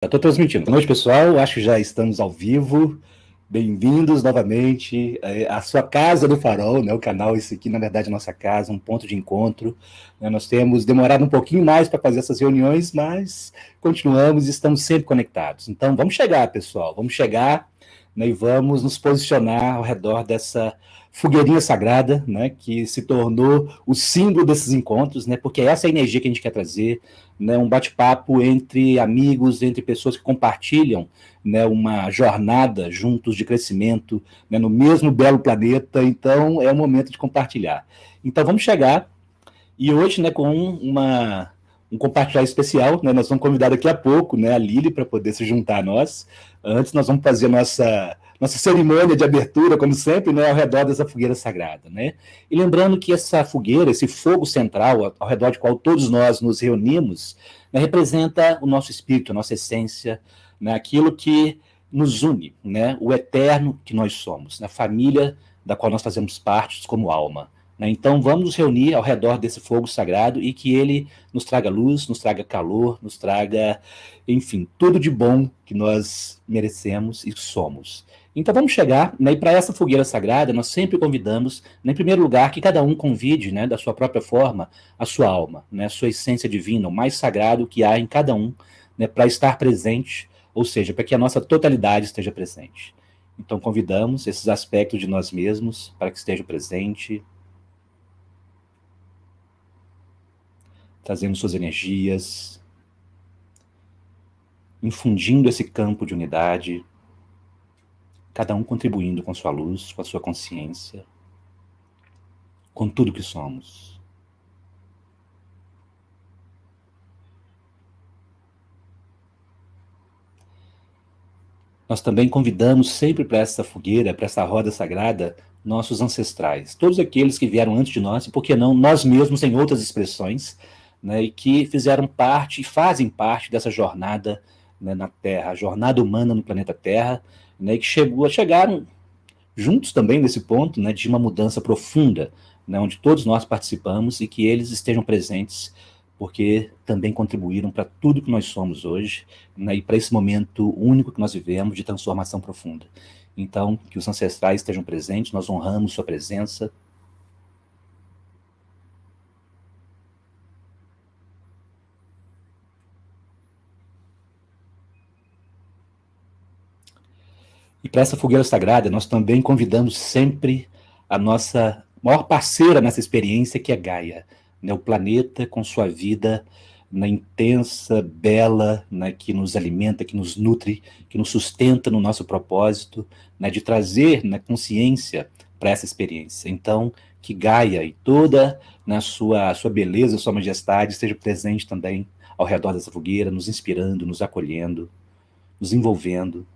Estou transmitindo. Boa noite, pessoal. Acho que já estamos ao vivo. Bem-vindos novamente à sua Casa do Farol, né? O canal, esse aqui, na verdade, é a nossa casa, um ponto de encontro. Né? Nós temos demorado um pouquinho mais para fazer essas reuniões, mas continuamos e estamos sempre conectados. Então, vamos chegar, pessoal. Vamos chegar, né? E vamos nos posicionar ao redor dessa fogueirinha sagrada, né? Que se tornou o símbolo desses encontros, né? Porque essa é a energia que a gente quer trazer, né, um bate-papo entre amigos, entre pessoas que compartilham, né, uma jornada juntos de crescimento, né, no mesmo belo planeta. Então é o momento de compartilhar. Então vamos chegar, e hoje, né, com um compartilhar especial, né, nós vamos convidar daqui a pouco, né, a Lilly para poder se juntar a nós. Antes nós vamos fazer nossa cerimônia de abertura, como sempre, né, ao redor dessa fogueira sagrada, né? E lembrando que essa fogueira, esse fogo central, ao redor do qual todos nós nos reunimos, né, representa o nosso espírito, a nossa essência, né, aquilo que nos une, né, o eterno que nós somos, né, a família da qual nós fazemos parte como alma. Né? Então vamos nos reunir ao redor desse fogo sagrado e que ele nos traga luz, nos traga calor, nos traga, enfim, tudo de bom que nós merecemos e somos. Então vamos chegar, né, e para essa fogueira sagrada nós sempre convidamos, né, em primeiro lugar, que cada um convide, né, da sua própria forma, a sua alma, né, a sua essência divina, o mais sagrado que há em cada um, né, para estar presente, ou seja, para que a nossa totalidade esteja presente. Então convidamos esses aspectos de nós mesmos para que estejam presentes, trazendo suas energias, infundindo esse campo de unidade, cada um contribuindo com sua luz, com a sua consciência, com tudo que somos. Nós também convidamos sempre para essa fogueira, para essa roda sagrada, nossos ancestrais, todos aqueles que vieram antes de nós, e por que não, nós mesmos em outras expressões, né, e que fizeram parte e fazem parte dessa jornada, né, na Terra, a jornada humana no planeta Terra, né, e que chegaram juntos também nesse ponto, né, de uma mudança profunda, né, onde todos nós participamos e que eles estejam presentes, porque também contribuíram para tudo que nós somos hoje, né, e para esse momento único que nós vivemos de transformação profunda. Então, que os ancestrais estejam presentes, nós honramos sua presença. E para essa fogueira sagrada, nós também convidamos sempre a nossa maior parceira nessa experiência, que é Gaia, né, o planeta com sua vida, né, intensa, bela, né, que nos alimenta, que nos nutre, que nos sustenta no nosso propósito, né, de trazer, né, consciência para essa experiência. Então, que Gaia e toda, né, a sua beleza, a sua majestade esteja presente também ao redor dessa fogueira, nos inspirando, nos acolhendo, nos envolvendo.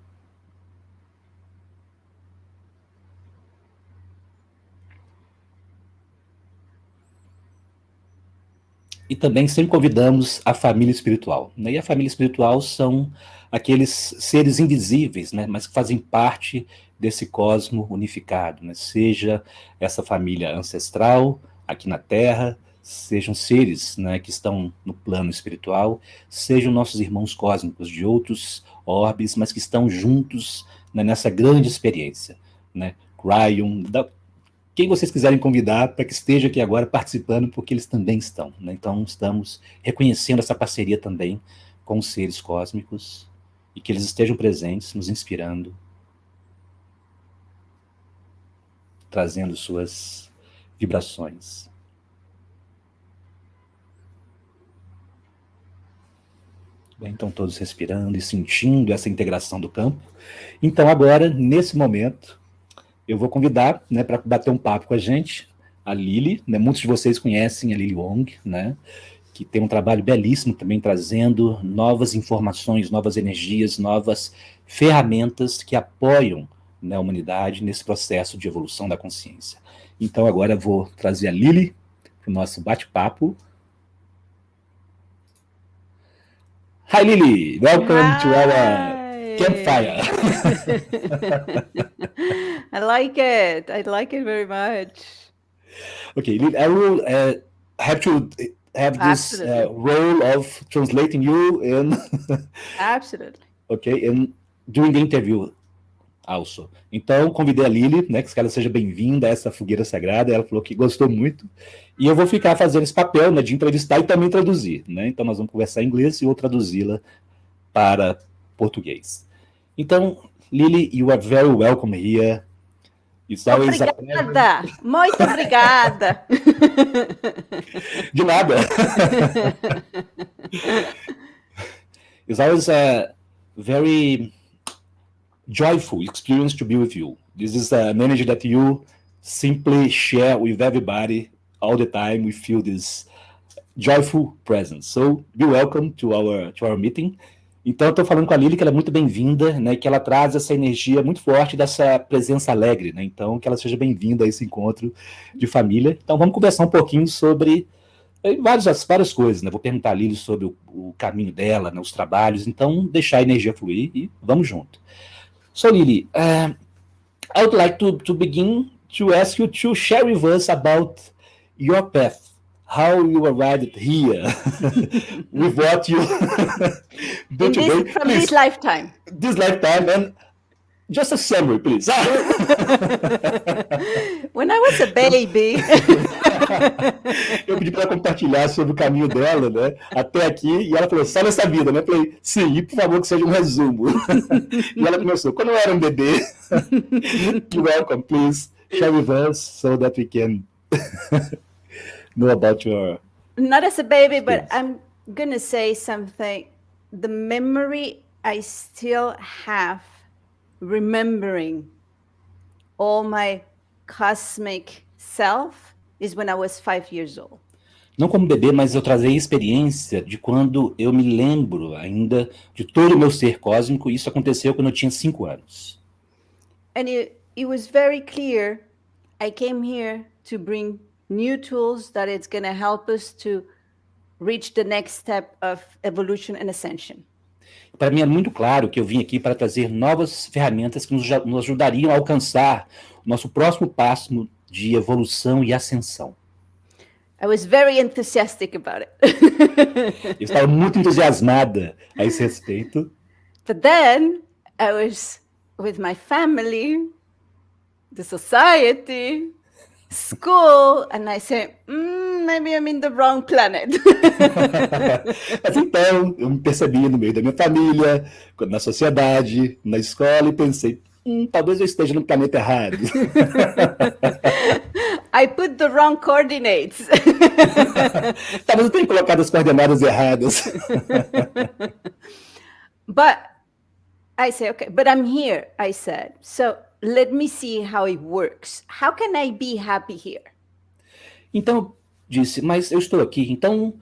E também sempre convidamos a família espiritual, né? E a família espiritual são aqueles seres invisíveis, né, mas que fazem parte desse cosmo unificado, né? Seja essa família ancestral aqui na Terra, sejam seres, né, que estão no plano espiritual, sejam nossos irmãos cósmicos de outros orbes, mas que estão juntos, né, nessa grande experiência, né? Cryon, quem vocês quiserem convidar para que esteja aqui agora participando, porque eles também estão, né? Então estamos reconhecendo essa parceria também com os seres cósmicos e que eles estejam presentes, nos inspirando, trazendo suas vibrações. Bem, então todos respirando e sentindo essa integração do campo. Então agora, nesse momento, eu vou convidar, né, para bater um papo com a gente, a Lilly, né? Muitos de vocês conhecem a Lilly Wong, né, que tem um trabalho belíssimo também, trazendo novas informações, novas energias, novas ferramentas que apoiam, né, a humanidade nesse processo de evolução da consciência. Então agora eu vou trazer a Lilly para o nosso bate-papo. Hi Lilly, welcome to our campfire. I like it. I like it very much. Okay, Lilly, I will have to have this role of translating you and Absolutely. okay, and during the interview also. Então, convidei a Lilly, né, que ela seja bem-vinda a essa fogueira sagrada. Ela falou que gostou muito. E eu vou ficar fazendo esse papel, né, de entrevistar e também traduzir, né? Então, nós vamos conversar em inglês e eu vou traduzi-la para português. Então, Lilly, you are very welcome here. It's always obrigada! Muito obrigada! De nada! It's always a very joyful experience to be with you. This is an energy that you simply share with everybody all the time. We feel this joyful presence. So be welcome to our meeting. Então, eu estou falando com a Lilly que ela é muito bem-vinda, né, que ela traz essa energia muito forte dessa presença alegre, né, então que ela seja bem-vinda a esse encontro de família. Então, vamos conversar um pouquinho sobre várias coisas, né, vou perguntar a Lilly sobre o caminho dela, né, os trabalhos, então deixar a energia fluir e vamos junto. So, Lilly, I would like to begin to ask you to share with us about your path, how you arrived here, with what you do today. From this lifetime. This lifetime, and just a summary, please. When I was a baby. Eu pedi para ela compartilhar sobre o caminho dela, né, até aqui, e ela falou, só nessa vida, né? Eu falei, sim, e por favor que seja um resumo. E ela começou, quando eu era um bebê, you're welcome, please share with us so that we can know about your... Not as a baby, but I'm going to say something. The memory I still have remembering all my cosmic self is when I was 5 years old. Não como bebê, mas eu trazei a experiência de quando eu me lembro ainda de todo o meu ser cósmico. Isso aconteceu quando eu tinha 5 anos. And it was very clear. I came here to bring new tools that it's going to help us to reach the next step of evolution and ascension. Para mim é muito claro que eu vim aqui para trazer novas ferramentas que nos ajudariam a alcançar o nosso próximo passo de evolução e ascensão. I was very enthusiastic about it. Eu estava muito entusiasmada a esse respeito. But then I was with my family, the society, school, and I said, maybe I'm in the wrong planet. Mas então, eu me percebi no meio da minha família, na sociedade, na escola, e pensei, talvez eu esteja no planeta errado. I put the wrong coordinates. Talvez eu tenha colocado as coordenadas erradas. But I say, okay, but I'm here, I said. So let me see how it works. How can I be happy here? Então, eu disse, mas eu estou aqui, então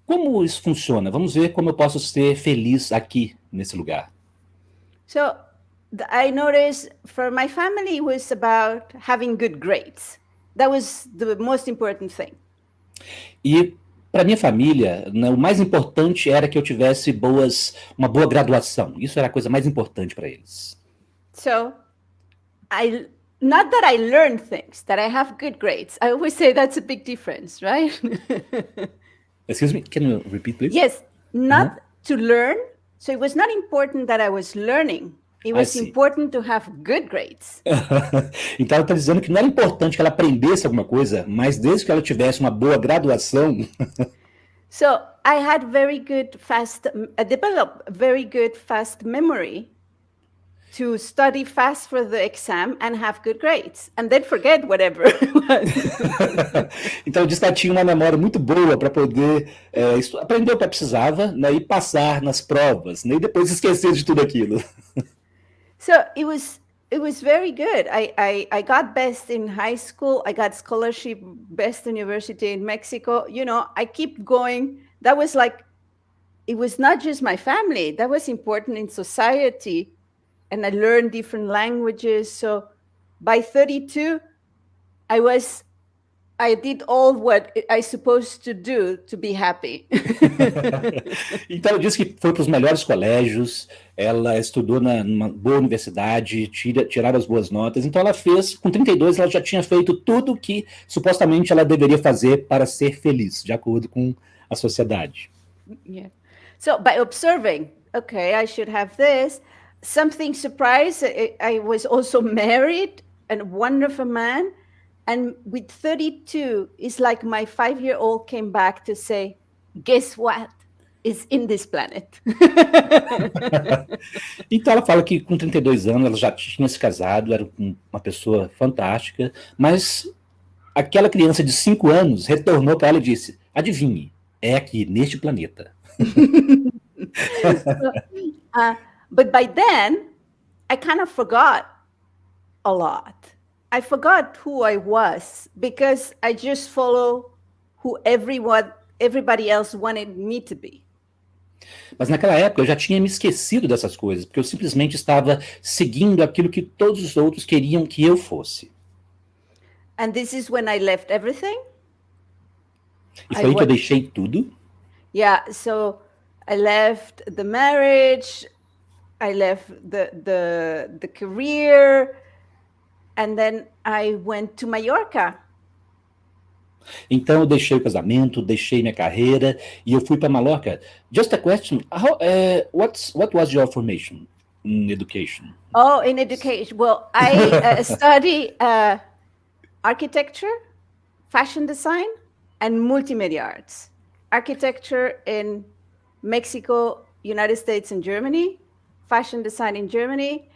como isso funciona? Vamos ver como eu posso ser feliz aqui, nesse lugar. So I noticed for my family it was about having good grades. That was the most important thing. E para minha família, né, o mais importante era que eu tivesse uma boa graduação. Isso era a coisa mais importante para eles. So not that I learn things, that I have good grades. I always say that's a big difference, right? Excuse me, can you repeat, please? Yes, not to learn. So it was not important that I was learning. It was important to have good grades. Então ela está dizendo que não era importante que ela aprendesse alguma coisa, mas desde que ela tivesse uma boa graduação. So I had developed very good fast memory to study fast for the exam and have good grades, and then forget whatever it was. Então diz que ela tinha uma memória muito boa para poder aprender o que ela precisava, né, e passar nas provas, né, e depois esquecer de tudo aquilo. So it was very good. I got best in high school. I got scholarship, best university in Mexico. You know, I keep going. That was like, it was not just my family. That was important in society. And I learned different languages. So by 32, I did all what I supposed to do to be happy. Então, ela disse que foi para os melhores colégios, ela estudou numa boa universidade, tirava as boas notas. Então, ela fez, com 32, ela já tinha feito tudo que supostamente ela deveria fazer para ser feliz, de acordo com a sociedade. Yeah. So by observing, okay, I should have this. Something surprised. I was also married, a wonderful man. And with 32, it's like my 5-year-old came back to say, guess what? Is in this planet. Então ela fala que com 32 anos ela já tinha se casado, era uma pessoa fantástica, mas aquela criança de 5 anos retornou para ela e disse, adivinhe, é aqui, neste planeta. But by then, I kind of forgot a lot. I forgot who I was because I just follow who everybody else wanted me to be. Mas naquela época eu já tinha me esquecido dessas coisas, porque eu simplesmente estava seguindo aquilo que todos os outros queriam que eu fosse. And this is when I left everything. E foi aí que eu deixei tudo. Yeah, so I left the marriage, I left the career, and then I went to Mallorca. Então eu deixei o casamento, deixei minha carreira e eu fui para Mallorca. Just a question, what was your formation in education? Oh, in education. Well, I study architecture, fashion design, and multimedia arts. Architecture in Mexico, United States, and Germany, fashion design in Germany,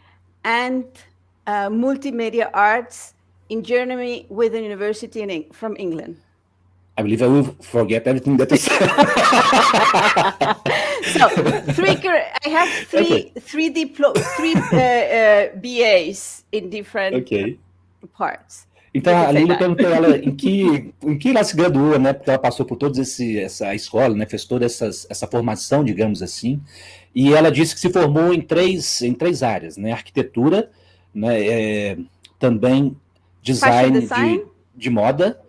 and multimedia arts in Germany with a university from England. I believe I will forget everything that I said. So I have three BAs in different parts. Então a Lilly perguntou ela em que ela se graduou, né? Porque ela passou por toda essa escola, né? Fez toda essa formação, digamos assim. E ela disse que se formou em três áreas, né? Arquitetura, né? Também design de moda,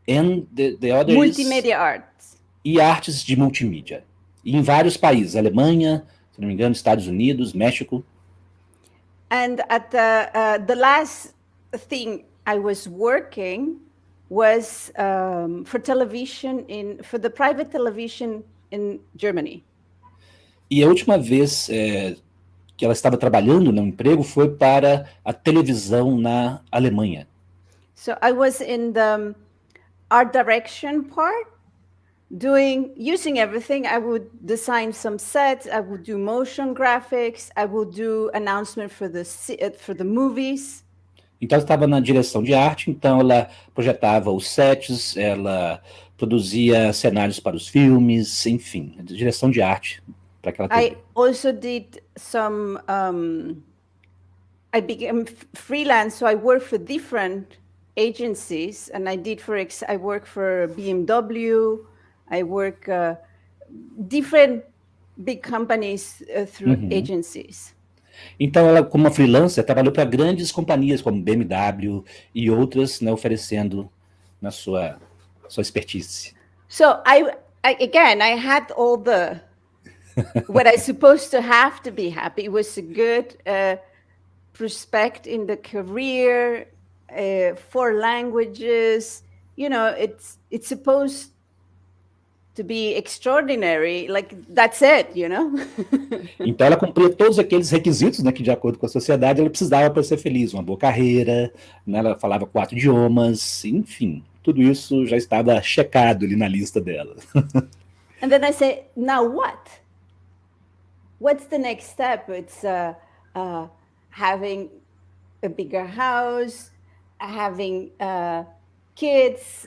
and the other multimedia arts. E artes de multimídia. E em vários países, Alemanha, se não me engano, Estados Unidos, México. And at the last thing I was working was for television for the private television in Germany. E a última vez que ela estava trabalhando no emprego foi para a televisão na Alemanha. So I was in the art direction part, using everything. I would design some sets, I would do motion graphics, I would do announcement for the movies. Então ela estava na direção de arte, então ela projetava os sets, ela produzia cenários para os filmes, enfim, direção de arte para aquela TV. I also did some, I became freelance, so I worked for different agencies, and I work for BMW, I work different big companies through agencies. Então ela, como uma freelancer, trabalhou para grandes companhias como BMW e outras, né, oferecendo na sua expertise. So I had all the what I supposed to have to be happy. It was a good prospect in the career, 4 languages. You know, it's supposed to be extraordinary, like that's it, you know. Então ela cumpria todos aqueles requisitos, né, que de acordo com a sociedade ela precisava para ser feliz, uma boa carreira, né, ela falava 4 idiomas, enfim, tudo isso já estava checado ali na lista dela. And then I say, now what? What's the next step? It's having a bigger house, having kids,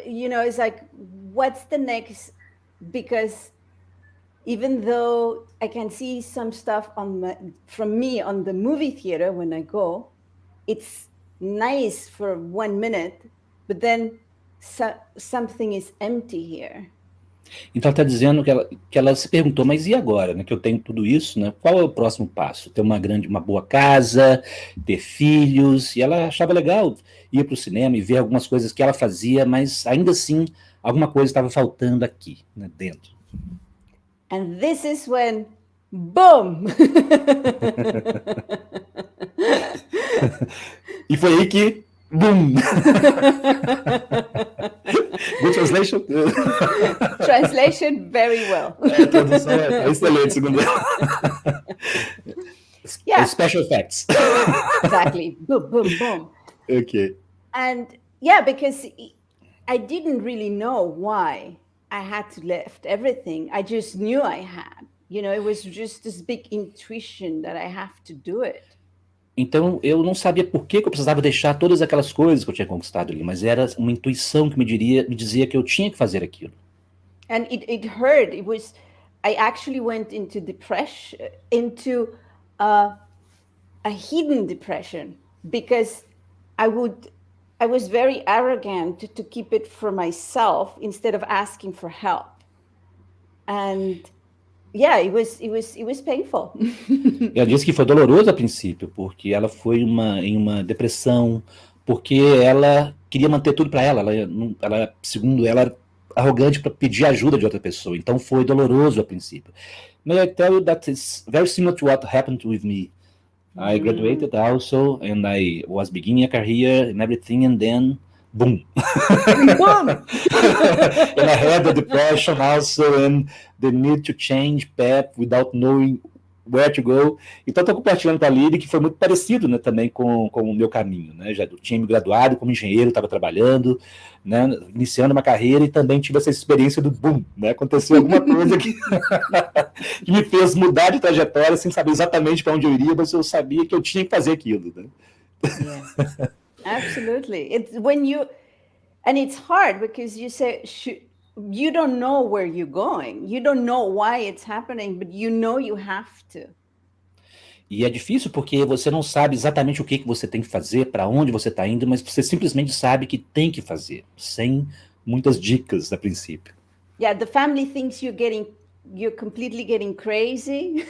you know, it's like, what's the next? Because even though I can see some stuff from me on the movie theater when I go, it's nice for 1 minute, but then something is empty here. Então ela está dizendo que ela se perguntou, mas e agora, né, que eu tenho tudo isso, né, qual é o próximo passo? Ter uma boa casa, ter filhos, e ela achava legal ir para o cinema e ver algumas coisas que ela fazia, mas ainda assim alguma coisa estava faltando aqui, né, dentro. And this is when, boom! E foi aí que, boom! Which Translation? Translation very well. Tradução é excelente, segundo ela. Yeah. Special effects. Exactly. Boom, boom, boom. Okay. And yeah, because I didn't really know why I had to lift everything. I just knew I had. It was just this big intuition that I have to do it. Então, eu não sabia por que eu precisava deixar todas aquelas coisas que eu tinha conquistado ali, mas era uma intuição que me dizia que eu tinha que fazer aquilo. And it hurt. I actually went into depression, into a hidden depression, because I was very arrogant to keep it for myself instead of asking for help. And yeah, it was painful. Ela disse que foi doloroso a princípio, porque ela foi em uma depressão, porque ela queria manter tudo para ela. Ela, segundo ela, era arrogante para pedir ajuda de outra pessoa. Então foi doloroso a princípio. May I tell you that it's very similar to what happened with me. I graduated also, and I was beginning a career and everything, and then boom. Boom. And I had the depression also, and the need to change path without knowing where to go. Então estou compartilhando com a Lilly que foi muito parecido, né, também com o meu caminho, né? Já tinha me graduado como engenheiro, estava trabalhando, né, iniciando uma carreira, e também tive essa experiência do boom, né? Aconteceu alguma coisa que me fez mudar de trajetória sem saber exatamente para onde eu iria, mas eu sabia que eu tinha que fazer aquilo, né? Yeah. Absolutely. And it's hard because you say you don't know where you're going. You don't know why it's happening, but you know you have to. E é difícil porque você não sabe exatamente o que você tem que fazer, para onde você está indo, mas você simplesmente sabe que tem que fazer, sem muitas dicas a princípio. Yeah, the family thinks you're completely getting crazy.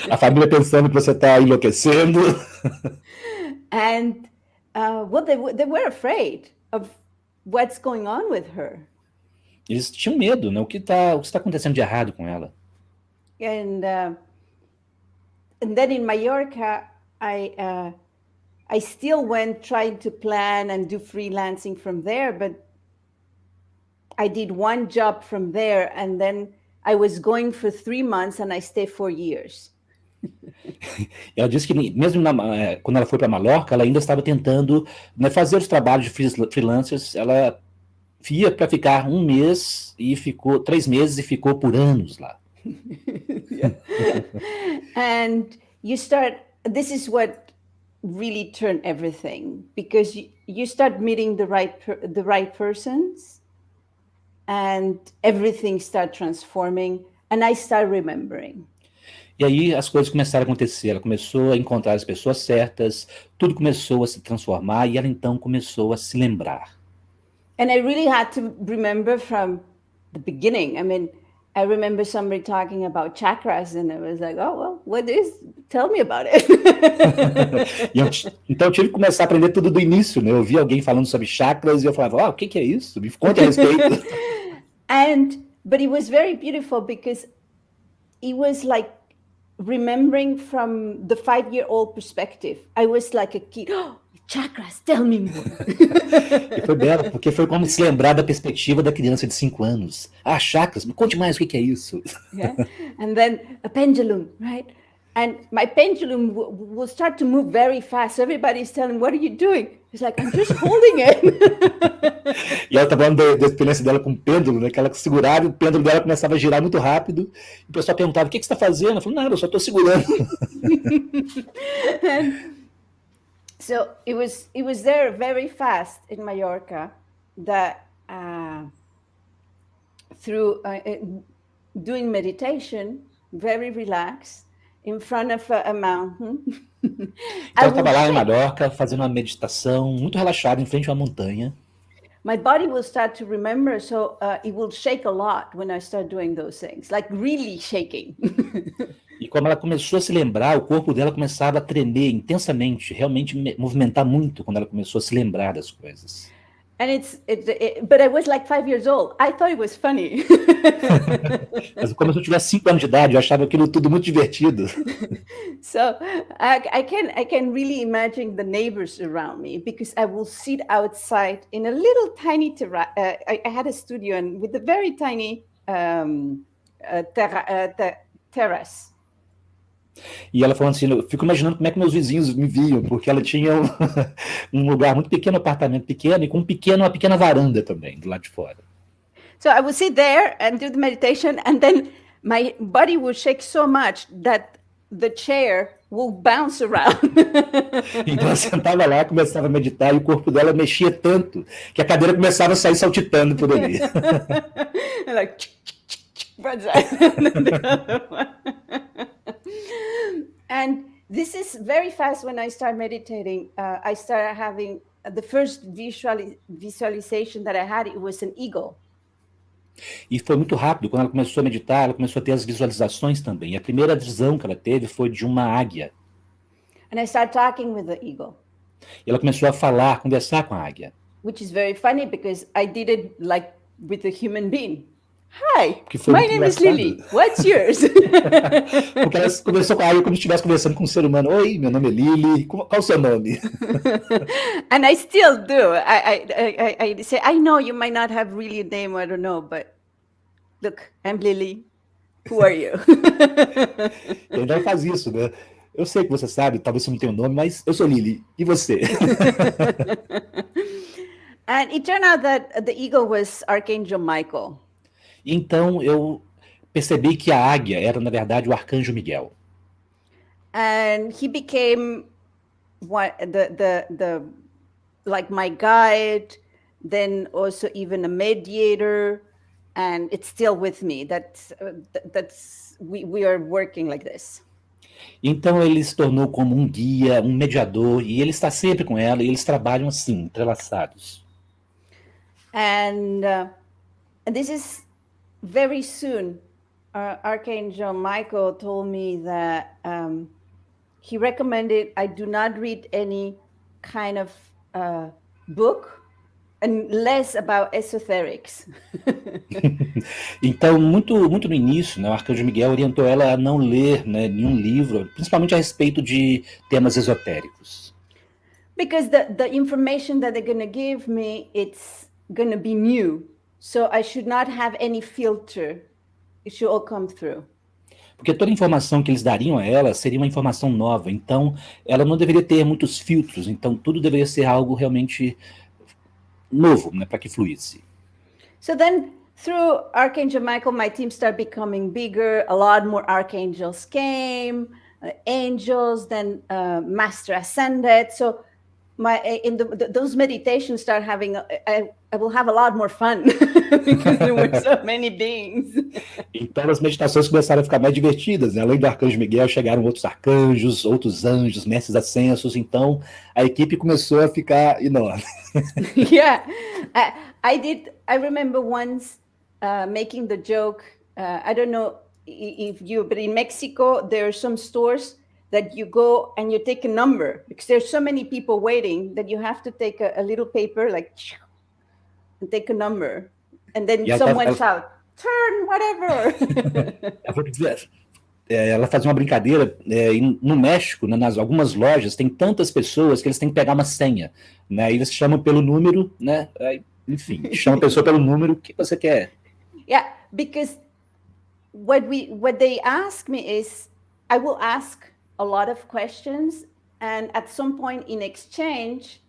A família pensando que você está enlouquecendo. And they were afraid of what's going on with her. Eles tinham medo, né? O que está acontecendo de errado com ela? And then in Mallorca, I still went trying to plan and do freelancing from there, but I did one job from there, and then I was going for 3 months and I stayed 4 years. Ela disse que mesmo quando ela foi para Mallorca, ela ainda estava tentando, né, fazer os trabalhos de freelancers. Ela ia para ficar 1 mês e ficou 3 meses e ficou por anos lá. And this is what really turned everything, because you start meeting the right persons, and everything start transforming, and I start remembering. E aí as coisas começaram a acontecer, ela começou a encontrar as pessoas certas, tudo começou a se transformar, e ela então começou a se lembrar. And I really had to remember from the beginning. I mean, I remember somebody talking about chakras, and I was like, oh, well, what is? Tell me about it. Então eu tive que começar a aprender tudo do início, né? Eu vi alguém falando sobre chakras e eu falava, o que é isso? Me conte a respeito. But it was very beautiful because it was like remembering from the 5-year-old perspective. I was like a kid. Oh, chakras, tell me more. E foi belo, porque foi como se lembrar da perspectiva da criança de 5 anos. Ah, chakras, me conte mais o que é isso. Yeah? And then a pendulum, right? And my pendulum will start to move very fast. Everybody's telling, what are you doing? It's like, I'm just holding it. E ela estava falando da experiência dela com o pêndulo, né? Que ela segurava e o pêndulo dela começava a girar muito rápido. E o pessoal perguntava, o que você está fazendo? Ela falou, nada, eu só estou segurando. So it was there very fast in Mallorca that through doing meditation, very relaxed, in front of a mountain. Então eu estava lá em Mallorca fazendo uma meditação muito relaxada em frente a uma montanha. My body will start to remember, so it will shake a lot when I start doing those things, like really shaking. E como ela começou a se lembrar, o corpo dela começava a tremer intensamente, realmente movimentar muito quando ela começou a se lembrar das coisas. And but I was like 5 years old. I thought it was funny. Mas como se eu tivesse 5 anos de idade, eu achava aquilo tudo muito divertido. So I can really imagine the neighbors around me because I will sit outside in a little tiny terrace. I had a studio and with a very tiny terrace. E ela falando assim, eu fico imaginando como é que meus vizinhos me viam, porque ela tinha um lugar muito pequeno, um apartamento pequeno, e com uma pequena varanda também, do lado de fora. So I would sit there and do the meditation, and then my body would shake so much that the chair will bounce around. Então ela sentava lá, começava a meditar, e o corpo dela mexia tanto, que a cadeira começava a sair saltitando por ali. Like, and this is very fast when I start meditating. I started having the first visualization that I had, it was an eagle. E foi muito rápido, quando ela começou a meditar, ela começou a ter as visualizações também. E a primeira visão que ela teve foi de uma águia. And I started talking with the eagle. E ela começou a falar, conversar com a águia. Which is very funny because I did it like with a human being. Hi, my name is Lilly. What's yours? Porque ela conversou com a águia como se estivesse conversando com um ser humano. Oi, meu nome é Lilly. Qual o seu nome? And I still do. I say, I know you might not have really a name, I don't know, but look, I'm Lilly. Who are you? E ainda ela faz isso, né? Eu sei que você sabe, talvez você não tenha um nome, mas eu sou Lilly. E você? And it turned out that the eagle was Archangel Michael. Então eu percebi que a águia era, na verdade, o arcanjo Miguel. And he became like my guide, then also even a mediator, and it's still with me. We are working like this. Então ele se tornou como um guia, um mediador, e ele está sempre com ela, e eles trabalham assim, entrelaçados. And this is very soon. Archangel Michael told me that he recommended I do not read any kind of book and less about esoterics. Então, muito no início, né, o Arcanjo Miguel orientou ela a não ler, né, nenhum livro, principalmente a respeito de temas esotéricos. Because the information that they're going to give me, it's going to be new. So I should not have any filter. It should all come through. Porque toda a informação que eles dariam a ela seria uma informação nova. Então, ela não deveria ter muitos filtros. Então, tudo deveria ser algo realmente novo, né, para que fluísse. So then, through Archangel Michael, my team started becoming bigger. A lot more archangels came, angels, then Master ascended. So those meditations start having. I will have a lot more fun because there were so many beings. Então as meditações começaram a ficar mais divertidas, né? Além do Arcanjo Miguel, chegaram outros arcanjos, outros anjos, mestres ascensos. Então a equipe começou a ficar enorme. Yeah, I remember once making the joke. I don't know if but in Mexico there are some stores that you go and you take a number because there's so many people waiting that you have to take a little paper like and take a number, and then someone shout, turn whatever. Ela fazia uma brincadeira, no México, né, nas algumas lojas, tem tantas pessoas que eles têm que pegar uma senha, né, e eles chamam pelo número, né, enfim, chamam a pessoa pelo número que você quer. Yeah, because what they ask me is, I will ask a lot of questions, and at some point in exchange,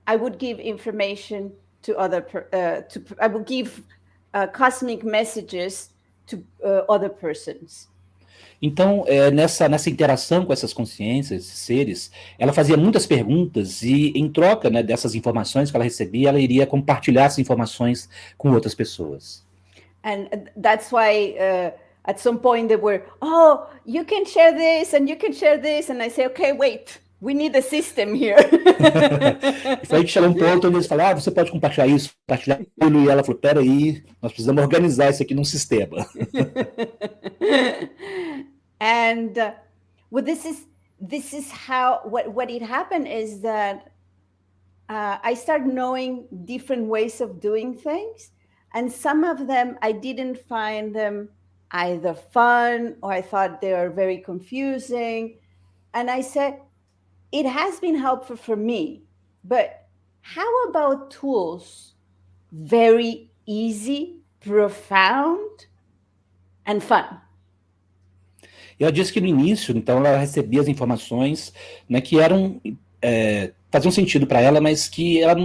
I would give information to I will give cosmic messages to other persons. Então, nessa interação com essas consciências, esses seres, ela fazia muitas perguntas e, em troca, né, dessas informações que ela recebia, ela iria compartilhar essas informações com outras pessoas. And that's why at some point they were, oh, you can share this and you can share this. And I say, okay, wait. We need a system here. E foi aí que chegou um ponto onde eles falaram, você pode compartilhar isso, compartilhar aquilo, e ela falou, peraí, nós precisamos organizar isso aqui num sistema. And well, this is how what it happened is that I started knowing different ways of doing things, and some of them I didn't find them either fun or I thought they were very confusing. And I said, it has been helpful for me, but how about tools very easy, profound, and fun? E ela disse que no início, então, ela recebia as informações, né, que eram faziam sentido para ela, mas que ela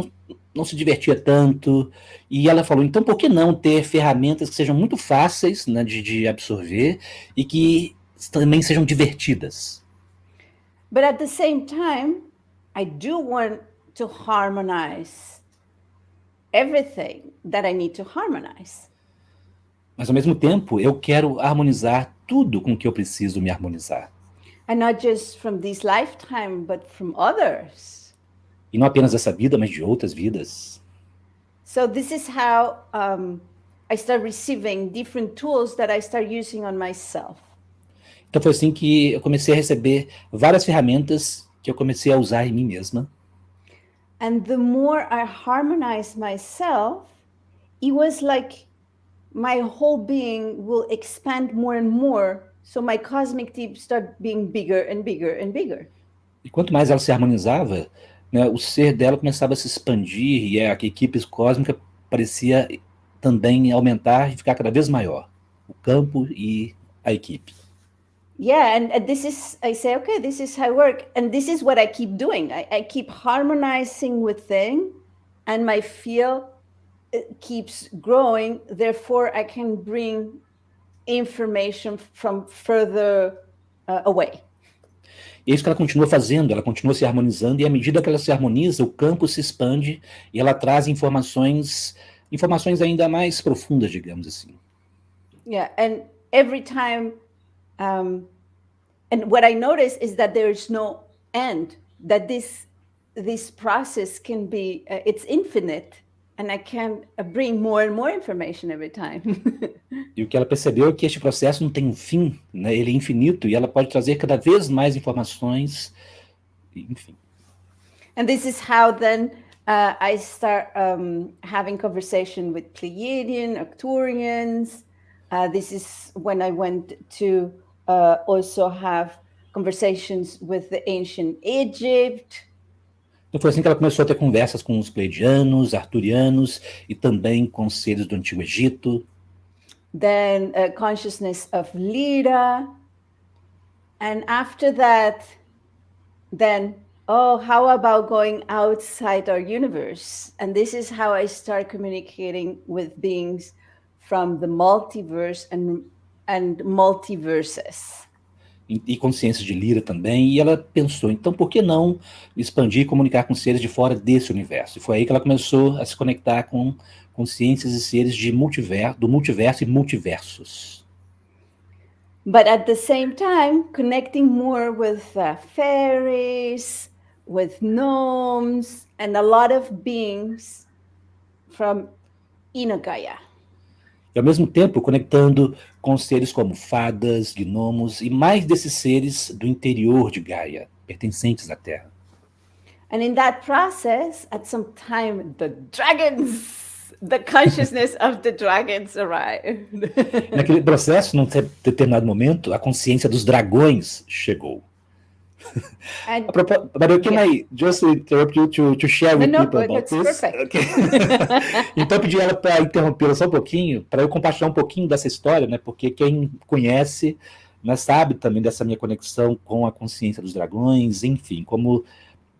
não se divertia tanto. E ela falou, então por que não ter ferramentas que sejam muito fáceis, né, de absorver e que também sejam divertidas? But at the same time, I do want to harmonize everything that I need to harmonize. Mas ao mesmo tempo, eu quero harmonizar tudo com que eu preciso me harmonizar. And not just from this lifetime, but from others. E não apenas dessa vida, mas de outras vidas. So this is how I start receiving different tools that I start using on myself. Então foi assim que eu comecei a receber várias ferramentas que eu comecei a usar em mim mesma. And the more I harmonized myself, it was like my whole being will expand more and more. So my cosmic team start being bigger and bigger and bigger. E quanto mais ela se harmonizava, né, o ser dela começava a se expandir e a equipe cósmica parecia também aumentar e ficar cada vez maior. O campo e a equipe. Yeah, and this is, I say, okay, this is how I work. And this is what I keep doing. I keep harmonizing within, and my field keeps growing. Therefore, I can bring information from further away. E é isso que ela continua fazendo, ela continua se harmonizando, e à medida que ela se harmoniza, o campo se expande e ela traz informações ainda mais profundas, digamos assim. Yeah, and every time, and what I notice is that there's no end, that this process can be, it's infinite, and I can bring more and more information every time. E o que ela percebeu é que este processo não tem um fim, né? Ele é infinito e ela pode trazer cada vez mais informações, enfim. And this is how then I start having conversation with Pleiadian, Arcturians. This is when I went to also have conversations with the ancient Egypt. Então foi assim que ela começou a ter conversas com os pleiadianos, arturianos e também com os seres do Antigo Egito. Then consciousness of Lyra. And after that, then, oh, how about going outside our universe? And this is how I start communicating with beings from the multiverse and multiverses. E consciências de Lyra também, e ela pensou, então por que não expandir e comunicar com seres de fora desse universo? E foi aí que ela começou a se conectar com consciências e seres do multiverso e multiversos. But at the same time, connecting more with fairies, with gnomes, and a lot of beings from Inagaya. E ao mesmo tempo conectando com seres como fadas, gnomos e mais desses seres do interior de Gaia, pertencentes à Terra. And in that process, at some time, the consciousness of the dragons arrived. Naquele processo, num determinado momento, a consciência dos dragões chegou. But can I just interrupt you to share with people about this? Okay. Então eu pedi ela para interrompê-la só um pouquinho, para eu compartilhar um pouquinho dessa história, né? Porque quem conhece, né, sabe também dessa minha conexão com a consciência dos dragões, enfim, como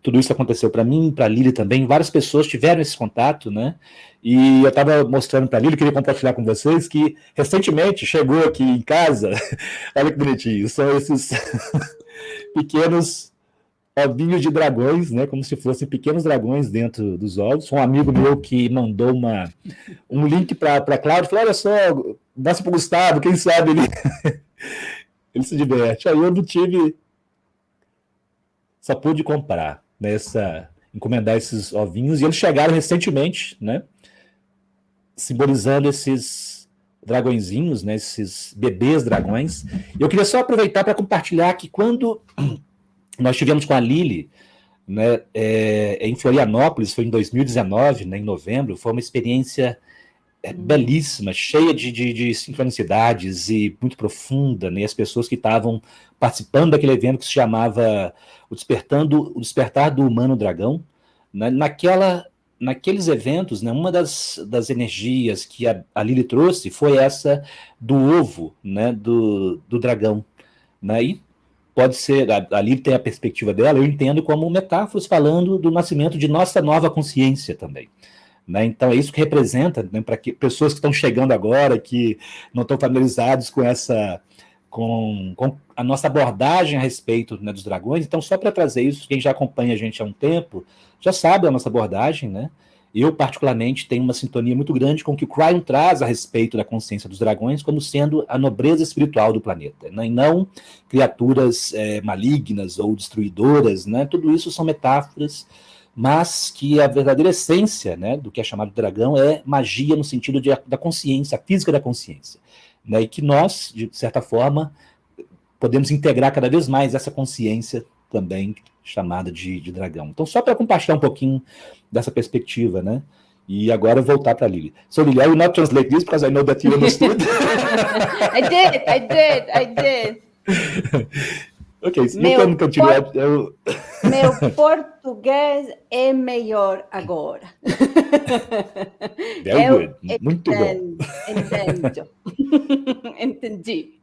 tudo isso aconteceu para mim, para a Lilly também, várias pessoas tiveram esse contato, né? E eu estava mostrando para a Lilly, queria compartilhar com vocês, que recentemente chegou aqui em casa, olha que bonitinho, são esses pequenos ovinhos de dragões, né? Como se fossem pequenos dragões dentro dos ovos. Um amigo meu que mandou um link para Cláudio, falou, olha só, dá para o Gustavo, quem sabe ele se diverte. Aí eu não tive, só pude comprar, né, encomendar esses ovinhos, e eles chegaram recentemente, né? Simbolizando esses dragõezinhos, né, esses bebês dragões. Eu queria só aproveitar para compartilhar que quando nós estivemos com a Lilly, né, em Florianópolis, foi em 2019, né, em novembro, foi uma experiência belíssima, cheia de sincronicidades e muito profunda, né? As pessoas que estavam participando daquele evento que se chamava o Despertar do Humano Dragão, né? Naqueles eventos, né, uma das energias que a Lilly trouxe foi essa do ovo, né, do dragão. Né? E pode ser, a Lilly tem a perspectiva dela, eu entendo como metáforas falando do nascimento de nossa nova consciência também. Né? Então é isso que representa, né, para pessoas que estão chegando agora, que não estão familiarizados com a nossa abordagem a respeito, né, dos dragões. Então, só para trazer isso, quem já acompanha a gente há um tempo, já sabe a nossa abordagem, né? Eu, particularmente, tenho uma sintonia muito grande com o que o Cryon traz a respeito da consciência dos dragões como sendo a nobreza espiritual do planeta, né? E não criaturas malignas ou destruidoras, né? Tudo isso são metáforas, mas que a verdadeira essência, né, do que é chamado de dragão é magia no sentido da consciência, a física da consciência. Né, e que nós, de certa forma, podemos integrar cada vez mais essa consciência também chamada de dragão. Então, só para compartilhar um pouquinho dessa perspectiva, né? E agora voltar para a Lilly. So, Lilly, I will not translate this because I know that you understood. I did. Ok, you can continue. Meu português é melhor agora. Very good. Muito bom. Entendi.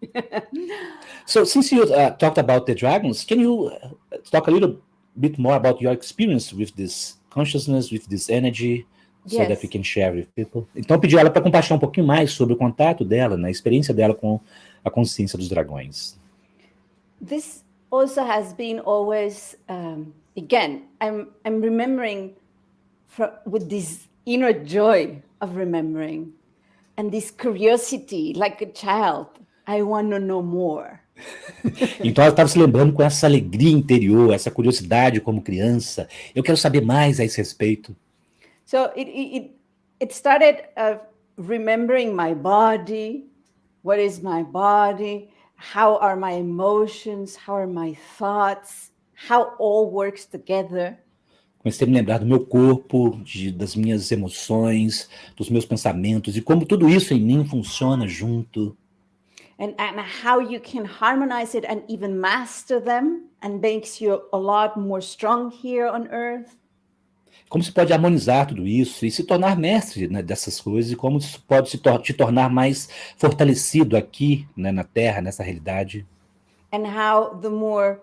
So, since you talked about the dragons, can you talk a little bit more about your experience with this consciousness, with this energy, so that we can share with people? Então, eu pedi ela para compartilhar um pouquinho mais sobre o contato dela, né, a experiência dela com a consciência dos dragões. This also has been always, again, I'm remembering with this inner joy of remembering and this curiosity, like a child, I want to know more. Então ela estava se lembrando com essa alegria interior, essa curiosidade como criança. Eu quero saber mais a esse respeito. So it started remembering my body, what is my body, how are my emotions, how are my thoughts, how all works together. Comecei a me lembrar do meu corpo, das minhas emoções, dos meus pensamentos e como tudo isso em mim funciona junto. And how you can harmonize it and even master them and makes you a lot more strong here on earth. Como se pode harmonizar tudo isso e se tornar mestre, né, dessas coisas, e como isso pode te tornar mais fortalecido aqui, né, na Terra, nessa realidade. And how the more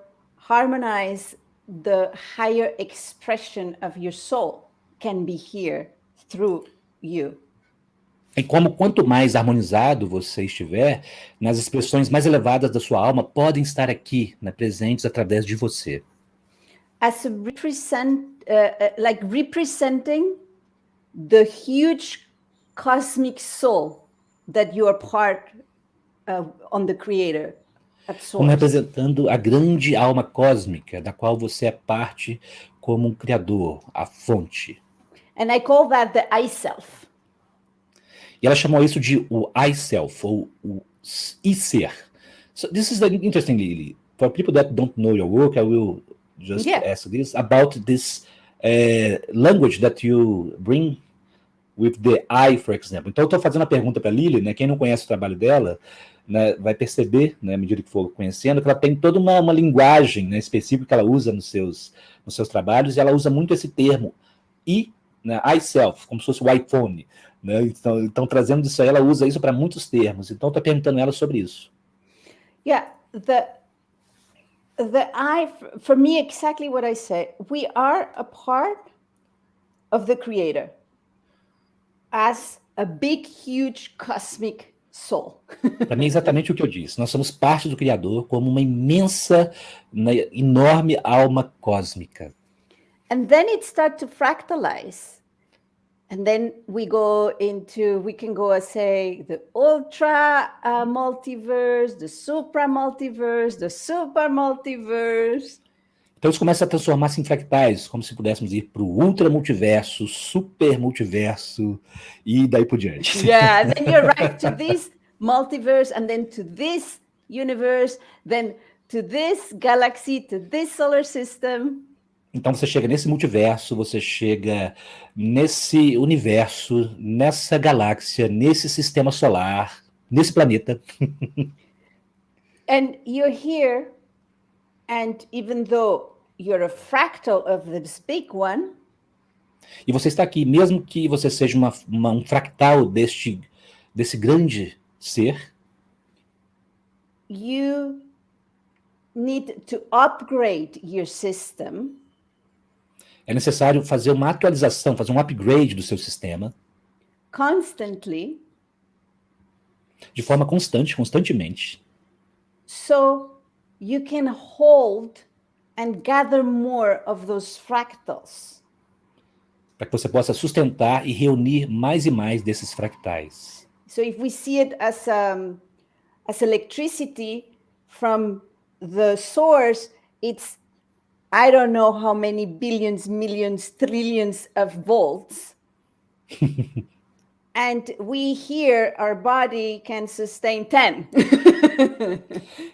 harmonized the higher expression of your soul can be here through you. E como quanto mais harmonizado você estiver, nas expressões mais elevadas da sua alma podem estar aqui, né, presentes através de você. As like representing the huge cosmic soul that you are part on the Creator. Como representando a grande alma cósmica, da qual você é parte como um criador, a fonte. And I call that the I Self. E ela chamou isso de o I Self, ou o I-ser. So this is interesting, Lilly. For people that don't know your work, I will just ask this about this language that you bring with the I, for example. Então, eu estou fazendo a pergunta para a Lilly, né? Quem não conhece o trabalho dela, né, vai perceber, né, à medida que for conhecendo, que ela tem toda uma linguagem, né, específica que ela usa nos seus trabalhos, e ela usa muito esse termo I, né, I self, como se fosse o iPhone. Né? Então, trazendo isso aí, ela usa isso para muitos termos. Então, estou perguntando ela sobre isso. Yeah, the I, for me, exactly what I say. We are a part of the Creator as a big, huge cosmic soul. Para mim, é exatamente o que eu disse. Nós somos parte do Criador como uma imensa, né, enorme alma cósmica. And then it starts to fractalize. And then we can go and say the ultra multiverse, the supra multiverse, the super multiverse. Então isso começa a transformar-se em fractais, como se pudéssemos ir para o ultra multiverso, super multiverso e daí por diante. Yeah, then you arrive to this multiverse and then to this universe, then to this galaxy, to this solar system. Então você chega nesse multiverso, você chega nesse universo, nessa galáxia, nesse sistema solar, nesse planeta. And you're here, and even though you're a fractal of this big one, E você está aqui, mesmo que você seja um fractal desse grande ser, you need to upgrade your system é necessário fazer uma atualização, fazer um upgrade do seu sistema constantly, de forma constantemente, so you can hold and gather more of those fractals. para que você possa sustentar e reunir mais e mais desses fractais. So if we see it as electricity from the source, it's I don't know how many billions, millions, trillions of volts. And we here, our body can sustain 10.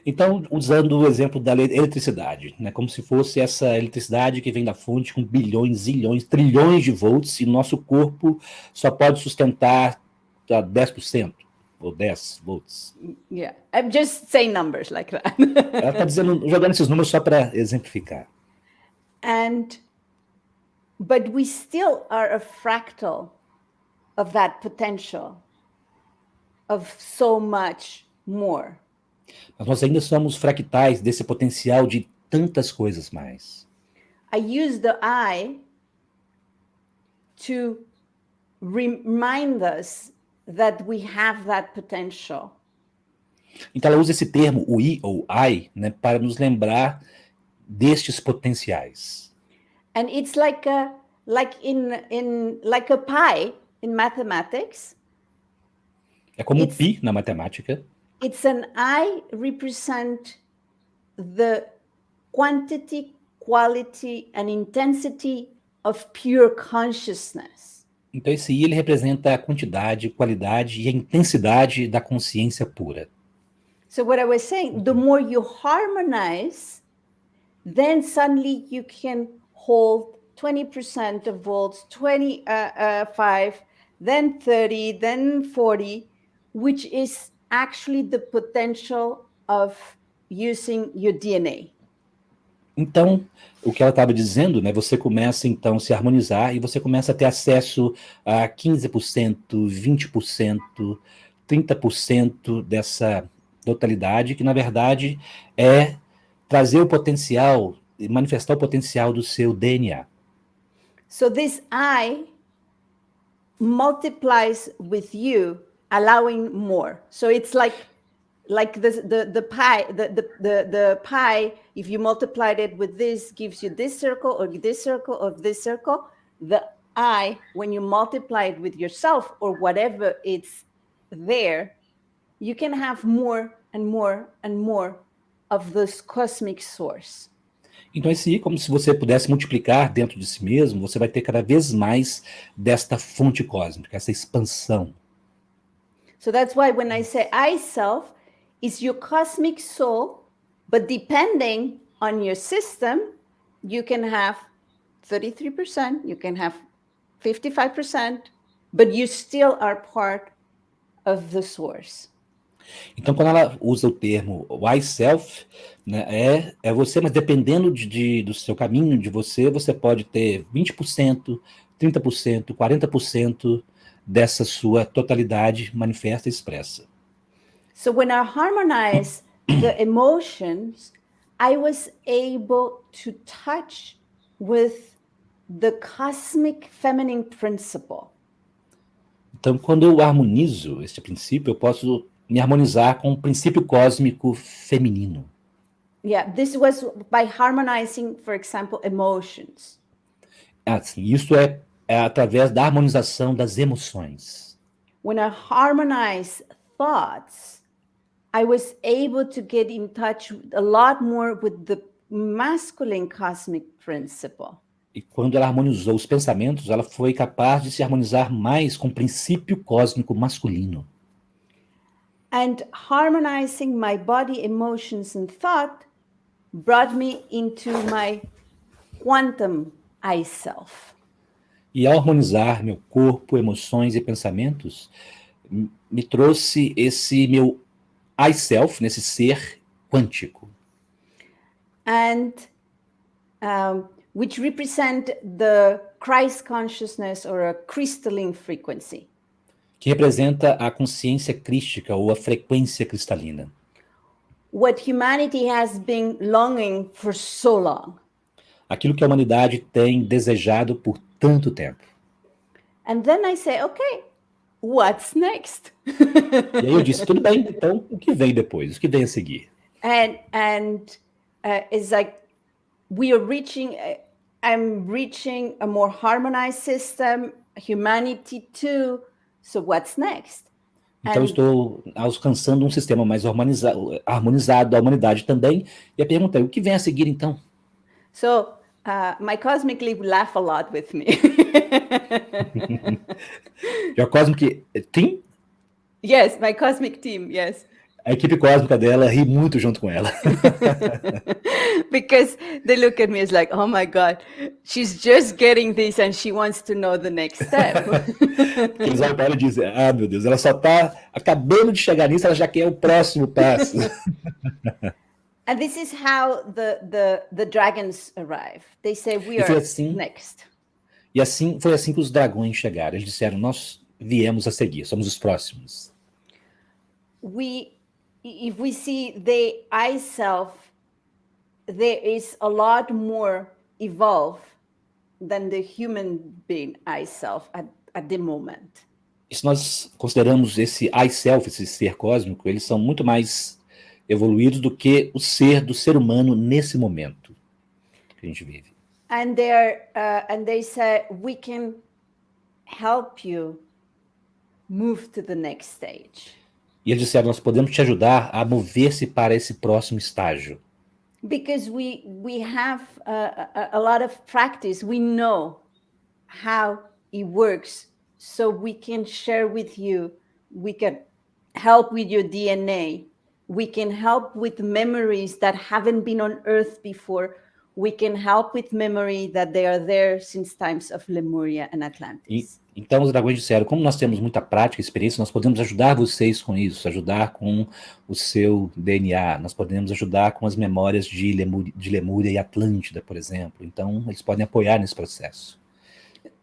Então, usando o exemplo da eletricidade, né, como se fosse essa eletricidade que vem da fonte com bilhões, zilhões, trilhões de volts, e nosso corpo só pode sustentar 10% ou 10 volts. Yeah, I'm just saying numbers like that. Ela está jogando esses números só para exemplificar. But we still are a fractal of that potential of so much more. Mas nós ainda somos fractais desse potencial de tantas coisas mais. I use the I to remind us that we have that potential. Então ela usa esse termo, o I ou I, né, para nos lembrar destes potenciais. And it's like a pi in mathematics. É como o pi na matemática. It's an I represent the quantity, quality, and intensity of pure consciousness. Então esse I ele representa a quantidade, qualidade e a intensidade da consciência pura. So what I was saying, the more you harmonize, then suddenly you can hold 20% of volts, 25, then 30, then 40, which is actually the potential of using your DNA. Então, o que ela estava dizendo, né, você começa então a se harmonizar e você começa a ter acesso a 15%, 20%, 30% dessa totalidade, que na verdade é trazer o potencial, manifestar o potencial do seu DNA. So this I multiplies with you, allowing more. So it's like the pie, if you multiplied it with this, gives you this circle or this circle or this circle. The I, when you multiply it with yourself or whatever it's there, you can have more and more and more of this cosmic source. Então esse I, como se você pudesse multiplicar dentro de si mesmo, você vai ter cada vez mais desta fonte cósmica, essa expansão. So that's why when I say I self, is your cosmic soul, but depending on your system, you can have 33%, you can have 55%, but you still are part of the source. Então, quando ela usa o termo I self, né, é você, mas dependendo do seu caminho, de você, você pode ter 20%, 30%, 40% dessa sua totalidade manifesta e expressa. So when I harmonize the emotions, I was able to touch with the cosmic feminine principle. Então, quando eu harmonizo este princípio, eu posso me harmonizar com o princípio cósmico feminino. Yeah, this was by harmonizing, for example, emotions. Assim, isso é através da harmonização das emoções. When I harmonize thoughts, I was able to get in touch a lot more with the masculine cosmic principle. E quando ela harmonizou os pensamentos, ela foi capaz de se harmonizar mais com o princípio cósmico masculino. And harmonizing my body, emotions, and thought brought me into my quantum I self. E ao harmonizar meu corpo, emoções e pensamentos, me trouxe esse meu I self, nesse ser quântico. And which represent the Christ consciousness or a crystalline frequency. Que representa a consciência crística ou a frequência cristalina. What humanity has been longing for so long. Aquilo que a humanidade tem desejado por tanto tempo. And then I say, okay, what's next? E aí eu disse, tudo bem, então o que vem depois? O que vem a seguir? And it's like we are reaching, I'm reaching a more harmonized system, humanity too. So what's next? Então, eu estou alcançando um sistema mais harmonizado, a humanidade também. E a pergunta é, o que vem a seguir, então? So, my cosmic leaf laugh a lot with me. Your Cosmic Team? Yes, my cosmic team, yes. A equipe cósmica dela ri muito junto com ela. Because they look at me as like, oh my God, she's just getting this and she wants to know the next step. Eles olham para ela e dizem, ah, meu Deus, ela só está acabando de chegar nisso, ela já quer o próximo passo. And this is how the dragons arrive. They say, we are next. E assim, foi assim que os dragões chegaram. Eles disseram, nós viemos a seguir, somos os próximos. If we see the I self, there is a lot more evolved than the human being I self at the moment. E se nós consideramos esse I self, esse ser cósmico, eles são muito mais evoluídos do que o ser do ser humano nesse momento que a gente vive. And they say, we can help you move to the next stage. E eles disseram, nós podemos te ajudar a mover-se para esse próximo estágio. Because we have a lot of practice. We know how it works. So we can share with you. We can help with your DNA. We can help with memories that haven't been on Earth before. We can help with memory that they are there since times of Lemuria and Atlantis. Então os dragões disseram, como nós temos muita prática, experiência, nós podemos ajudar vocês com isso, ajudar com o seu DNA, nós podemos ajudar com as memórias de Lemúria e Atlântida, por exemplo. Então eles podem apoiar nesse processo.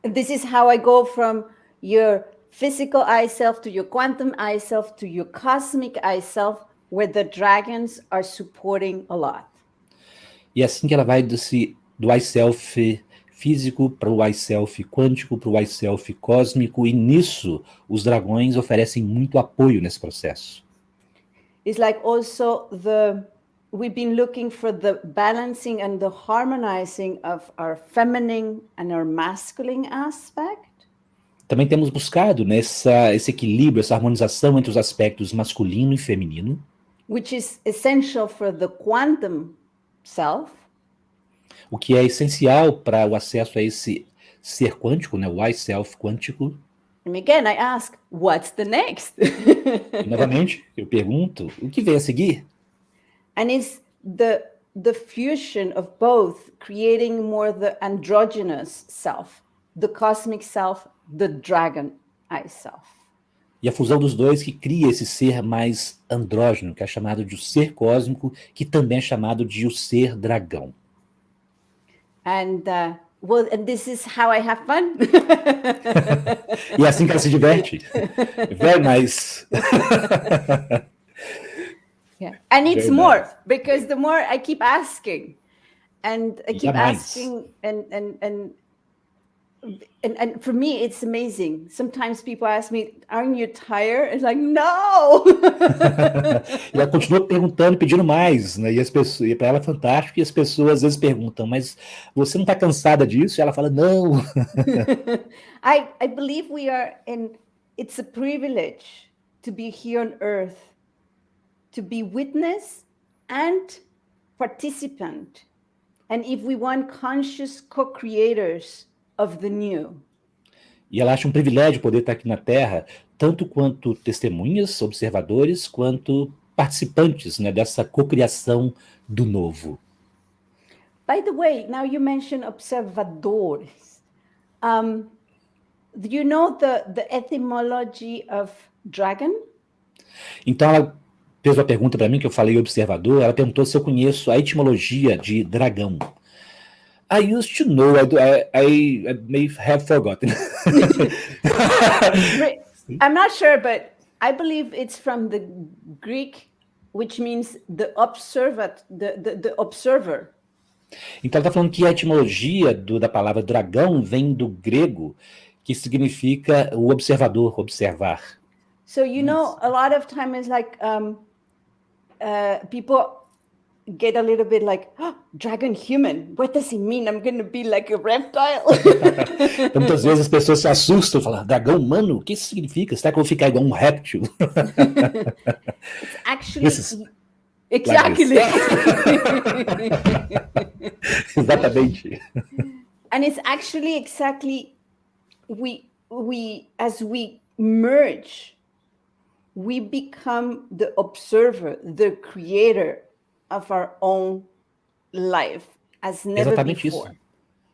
This is how I go from your physical I self to your quantum I self to your cosmic I self, where the dragons are supporting a lot. E é assim que ela vai do I self físico para o I self quântico, para o I self cósmico, e nisso os dragões oferecem muito apoio nesse processo. It's like also we've been looking for the balancing and the harmonizing of our feminine and our masculine aspect. Também temos buscado esse equilíbrio, essa harmonização entre os aspectos masculino e feminino. Which is essential for the quantum self. O que é essencial para o acesso a esse ser quântico, né, o I self quântico. And again, I ask, what's the next? E, novamente, eu pergunto, o que vem a seguir? And it's the fusion of both, creating more the androgynous self, the cosmic self, the dragon I self. E a fusão dos dois que cria esse ser mais andrógeno, que é chamado de o ser cósmico, que também é chamado de o ser dragão. And this is how I have fun. E é assim que ela se diverte. Very nice. Yeah. And it's very more, nice. Because the more I keep asking, and I keep asking, and for me, it's amazing. Sometimes people ask me, aren't you tired? It's like, no! E ela continua perguntando, pedindo mais, né? E para ela é fantástico, e as pessoas às vezes perguntam, mas você não está cansada disso? E ela fala, não. I believe it's a privilege to be here on earth, to be witness and participant. And if we want conscious co-creators of the new. E ela acha um privilégio poder estar aqui na Terra, tanto quanto testemunhas, observadores, quanto participantes, né, dessa cocriação do novo. By the way, now you mentioned observadores. Do you know the etymology of dragon? Então, ela fez uma pergunta para mim, que eu falei observador, ela perguntou se eu conheço a etimologia de dragão. I used to know, I may have forgotten. I'm not sure, but I believe it's from the Greek, which means the observer. Então, ela está falando que a etimologia da palavra dragão vem do grego, que significa o observador, observar. So, you know, a lot of time is like people get a little bit like, oh, dragon human, what does it mean? I'm going to be like a reptile. Então, muitas vezes as pessoas se assustam, falam, dragão humano, o que isso significa? Será que eu vou ficar igual um réptil? It's actually... Exactly. Exatamente. And it's actually exactly, as we merge, we become the observer, the creator of our own life, as never Exatamente before. Isso.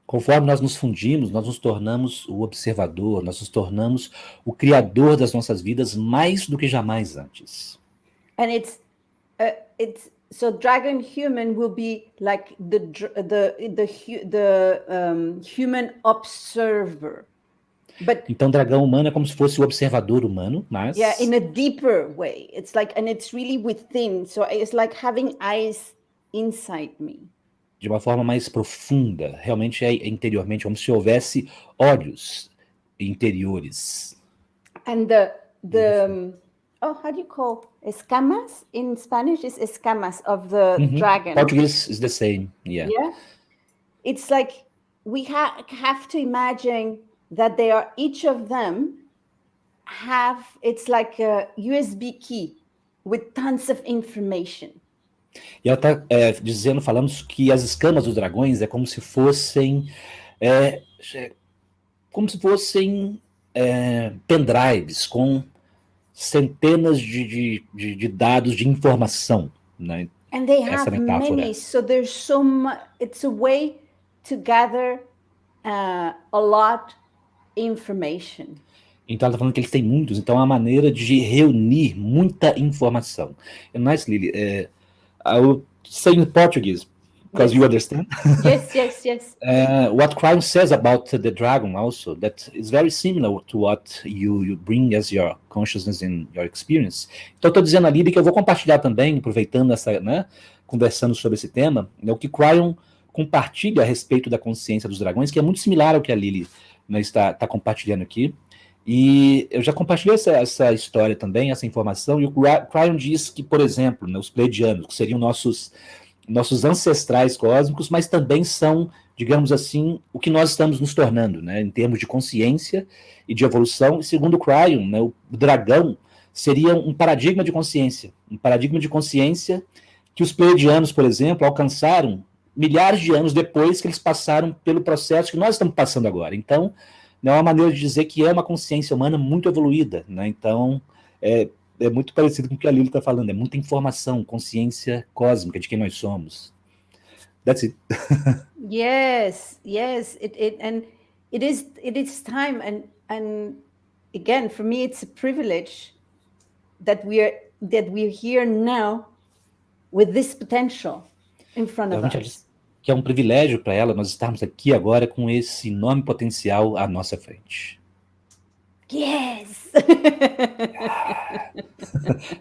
Conforme nós nos fundimos, nós nos tornamos o observador, nós nos tornamos o criador das nossas vidas mais do que jamais antes. And so dragon human will be like the human observer. But então, dragão humano é como se fosse o observador humano, mas... Yeah, in a deeper way. It's like, and it's really within. So it's like having eyes inside me. De uma forma mais profunda, realmente é interiormente, como se houvesse olhos interiores. And how do you call escamas in Spanish? Is escamas of the dragon. Portuguese is the same, yeah. Yeah, it's like we have to imagine that they are, each of them have, it's like a USB key with tons of information. E ela está falando que as escamas dos dragões é como se fossem pendrives com centenas de dados de informação, né? And they have many, so there's so much. It's a way to gather a lot information. Então ela está falando que eles têm muitos, então é uma maneira de reunir muita informação. And nice, Lilly. I will say in Portuguese, because you understand. Yes. What Cryon says about the dragon also, that is very similar to what you bring as your consciousness and your experience. Então eu estou dizendo a Lilly que eu vou compartilhar também, aproveitando essa, né, conversando sobre esse tema, o que Cryon compartilha a respeito da consciência dos dragões, que é muito similar ao que a Lilly, né, está compartilhando aqui. E eu já compartilhei essa história também, essa informação, e o Cryon diz que, por exemplo, né, os pleiadianos, que seriam nossos ancestrais cósmicos, mas também são, digamos assim, o que nós estamos nos tornando, né, em termos de consciência e de evolução. E segundo o Cryon, né, o dragão seria um paradigma de consciência que os pleiadianos, por exemplo, alcançaram milhares de anos depois que eles passaram pelo processo que nós estamos passando agora. Então, é uma maneira de dizer que é uma consciência humana muito evoluída, né? Então, é muito parecido com o que a Lilly está falando, é muita informação, consciência cósmica de quem nós somos. That's it. Yes. And it is time, and again, for me, it's a privilege that we're here now with this potential in front of us. Que é um privilégio para ela nós estarmos aqui agora com esse enorme potencial à nossa frente. Yes!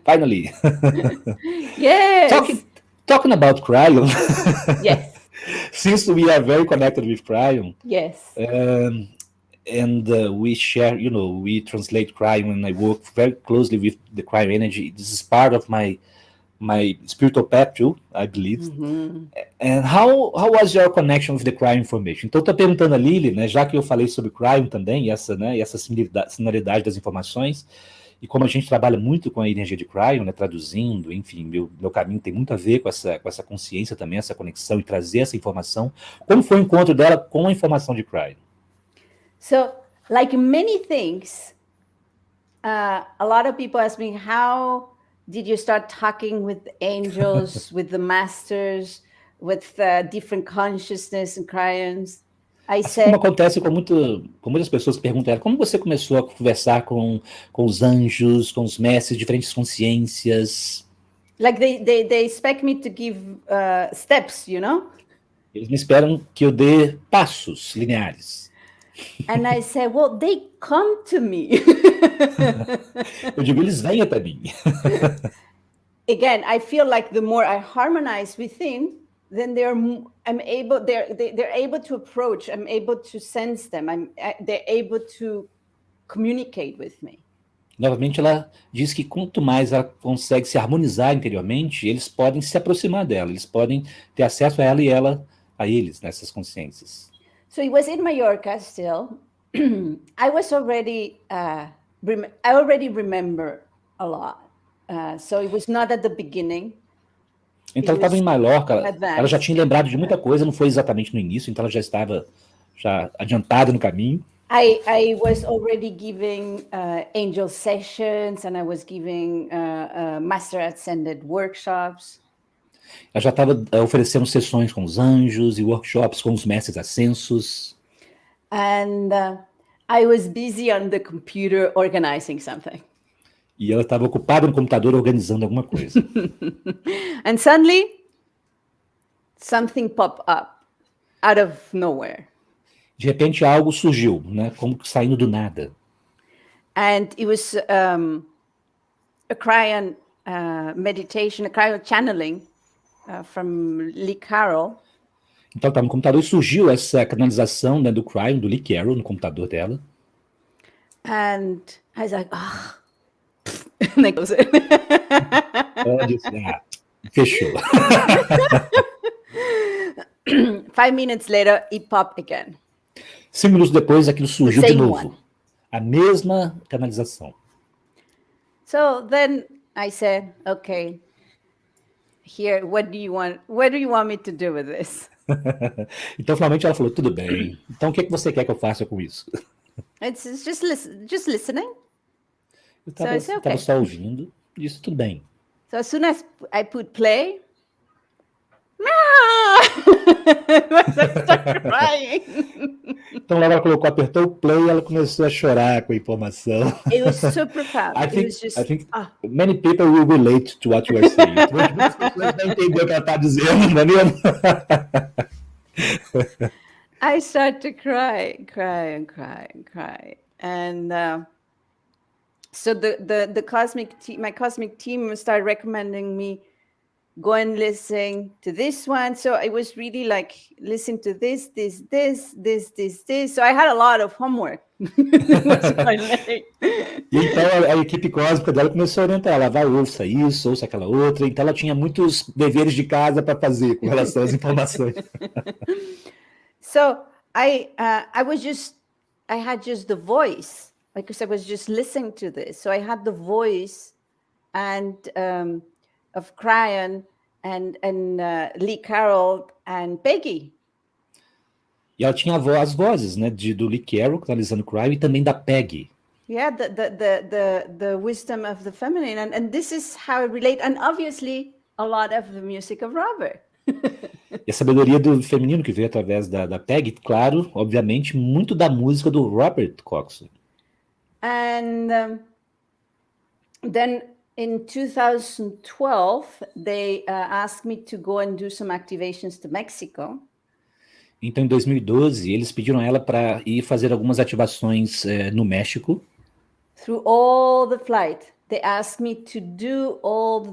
Finally! Yes! Talking about Cryon. Yes. Since we are very connected with Cryon. Yes. And we share, we translate Cryon, and I work very closely with the Cryon energy. This is part of my spiritual path too, I believe. And how was your connection with the Cryon information? Então, estou perguntando a Lilly, né, já que eu falei sobre Cryon também, e essa similaridade das informações, e como a gente trabalha muito com a energia de Cryon, né, traduzindo, enfim, meu caminho tem muito a ver com essa consciência também, essa conexão e trazer essa informação. Como foi o encontro dela com a informação de Cryon? So, like many things, a lot of people ask me, how did you start talking with angels, with the masters? with different consciousness and crayons. I Assim said, como acontece com muitas pessoas que perguntam, como você começou a conversar com os anjos, com os mestres, diferentes consciências? like they expect me to give steps, you know? Eles me esperam que eu dê passos lineares. And I said, well, they come to me. Eu digo, eles vêm até mim. Again, I feel like the more I harmonize within, then they're able to approach. I'm able to sense them. They're able to communicate with me. Novamente, ela diz que quanto mais ela consegue se harmonizar interiormente, eles podem se aproximar dela, eles podem ter acesso a ela e ela a eles, nessas consciências. So it was in Mallorca still. I already remember a lot. So it was not at the beginning. Então ela estava em Mallorca, ela já tinha lembrado de muita coisa, não foi exatamente no início, então ela já estava adiantada no caminho. I was already giving angel sessions, and I was giving Master Ascended workshops. Ela já estava oferecendo sessões com os anjos e workshops com os mestres ascensos. And I was busy on the computer organizing something. E ela estava ocupada no computador organizando alguma coisa. And suddenly, something popped up out of nowhere. De repente algo surgiu, né, como saindo do nada. And it was a cryon meditation, a cryo channeling from Lee Carroll. Então ela estava no computador e surgiu essa canalização, né, do cryon, do Lee Carroll, no computador dela. And I was like, ah. Ela disse, fechou. 5 minutes later, it popped again. 5 minutos depois, aquilo surgiu de novo. A mesma canalização. So then I said, okay, here, what do you want me to do with this? Então, finalmente, ela falou, tudo bem. Então, o que você quer que eu faça com isso? It's just listening. Eu estava só ouvindo, e disse, tudo bem. So as soon as I put play, I started crying. Então, lá ela apertou o play e ela começou a chorar com a informação. It was so profound. I think many people will relate to what you are saying. Muitas pessoas vão entender o que ela está dizendo, não é mesmo? I started to cry. And so my cosmic team started recommending me go and listen to this one. So I was really like, listen to this. So I had a lot of homework. E então a equipe cósmica dela começou a orientar ela, vai, ouça isso, ouça aquela outra. Então ela tinha muitos deveres de casa para fazer com relação às informações. So I had just the voice, because I was just listening to this. So I had the voice and of Cryon and Lee Carroll and Peggy. E ela tinha as vozes, né, do Lee Carroll, canalizando Cryon, e também da Peggy. Yeah, the wisdom of the feminine, and this is how I relate, and obviously a lot of the music of Robert. E a sabedoria do feminino que veio através da Peggy, claro, obviamente, muito da música do Robert Coxon. And then in 2012, they asked me to go and do some activations to Mexico. Então, em 2012, eles pediram a ela para ir fazer algumas ativações no México. Through all the flight, they asked me to do all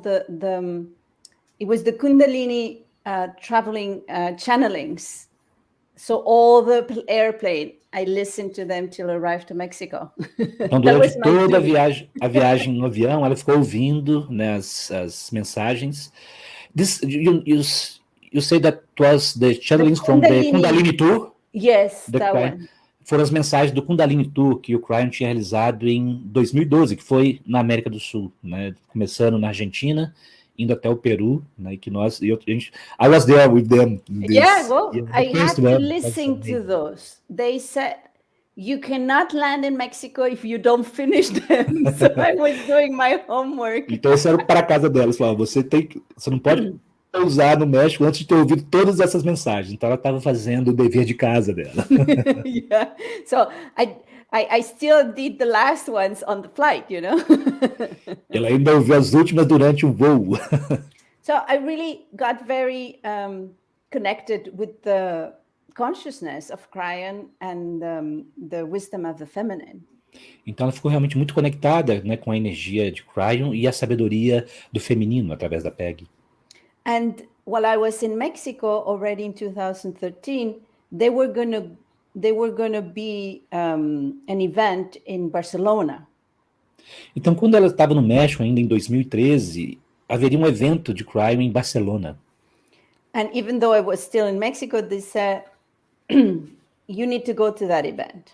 it was the Kundalini traveling channelings. So all the airplane, I listened to them till I arrived to Mexico. Então, durante toda a viagem no avião, ela ficou ouvindo, né, as mensagens. You say that was the channelings from the Kundalini Tour? Yes, that one. Foram as mensagens do Kundalini Tour que o Cryon tinha realizado em 2012, que foi na América do Sul, né, começando na Argentina, indo até o Peru, né, que I was there with them. Yeah, well, I had to listen to those. They said, you cannot land in Mexico if you don't finish them. So I was doing my homework. Então, esse era para a casa delas. Falavam, você não pode usar no México antes de ter ouvido todas essas mensagens. Então ela estava fazendo o dever de casa dela. Yeah. So I still did the last ones on the flight, you know. Ela ainda ouviu as últimas durante o voo. So I really got very connected with the consciousness of Cryon and the wisdom of the feminine. Então ela ficou realmente muito conectada, né, com a energia de Cryon e a sabedoria do feminino através da PEG. And while I was in Mexico already in 2013, they were going to be an event in Barcelona. Então, quando ela estava no México, ainda em 2013, haveria um evento de Cryon em Barcelona. And even though I was still in Mexico, they said, you need to go to that event.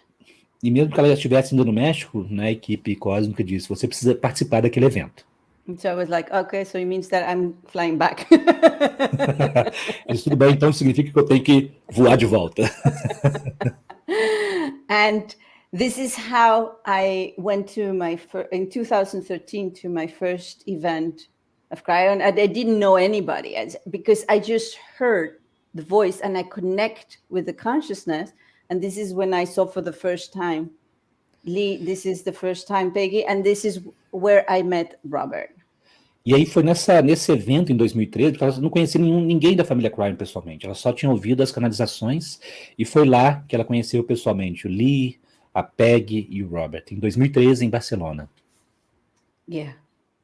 E mesmo que ela já estivesse indo no México, né, a equipe cósmica disse, você precisa participar daquele evento. And so I was like, okay, so it means that I'm flying back. Disse, tudo bem, então significa que eu tenho que voar de volta. And this is how I went to in 2013 to my first event of Cryon. And I didn't know anybody because I just heard the voice and I connect with the consciousness. And this is when I saw for the first time, Lee, this is the first time, Peggy, and this is where I met Robert. E aí foi nesse evento em 2013, porque ela não conhecia ninguém da família Cryon pessoalmente, ela só tinha ouvido as canalizações e foi lá que ela conheceu pessoalmente o Lee, a Peg e o Robert, em 2013 em Barcelona. Yeah.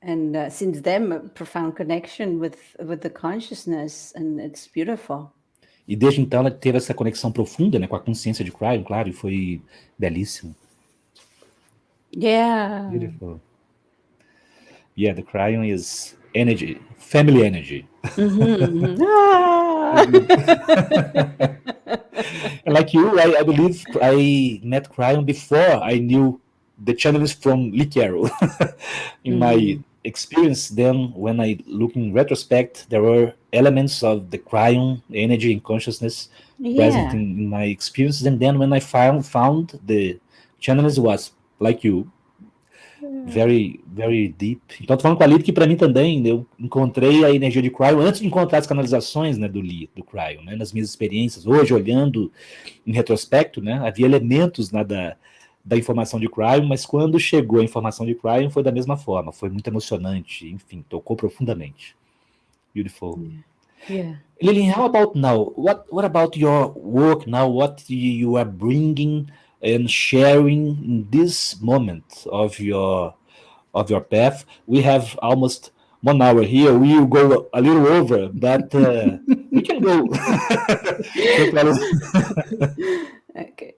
And since then, a profound connection with the consciousness, and it's beautiful. E desde então ela teve essa conexão profunda, né, com a consciência de Cryon, claro, e foi belíssimo. Yeah. Beautiful. Yeah, the Cryon is energy, family energy. Mm-hmm, mm-hmm. Ah! Like you, I believe I met Cryon before I knew the channels from Lee Carroll. In my experience, then when I look in retrospect, there were elements of the Cryon energy and consciousness present in my experience. And then when I found the channels, was like you, very, very deep. Então, tô falando com a Lilly que para mim também, eu encontrei a energia de Cryon antes de encontrar as canalizações, né, do Cryon, né, nas minhas experiências. Hoje, olhando em retrospecto, né, havia elementos, né, da informação de Cryon, mas quando chegou a informação de Cryon foi da mesma forma, foi muito emocionante, enfim, tocou profundamente. Beautiful. Yeah. Lilly, how about now? What about your work now? What you are bringing and sharing in this moment of your path? We have almost 1 hour here. We will go a little over, but we can go. Okay.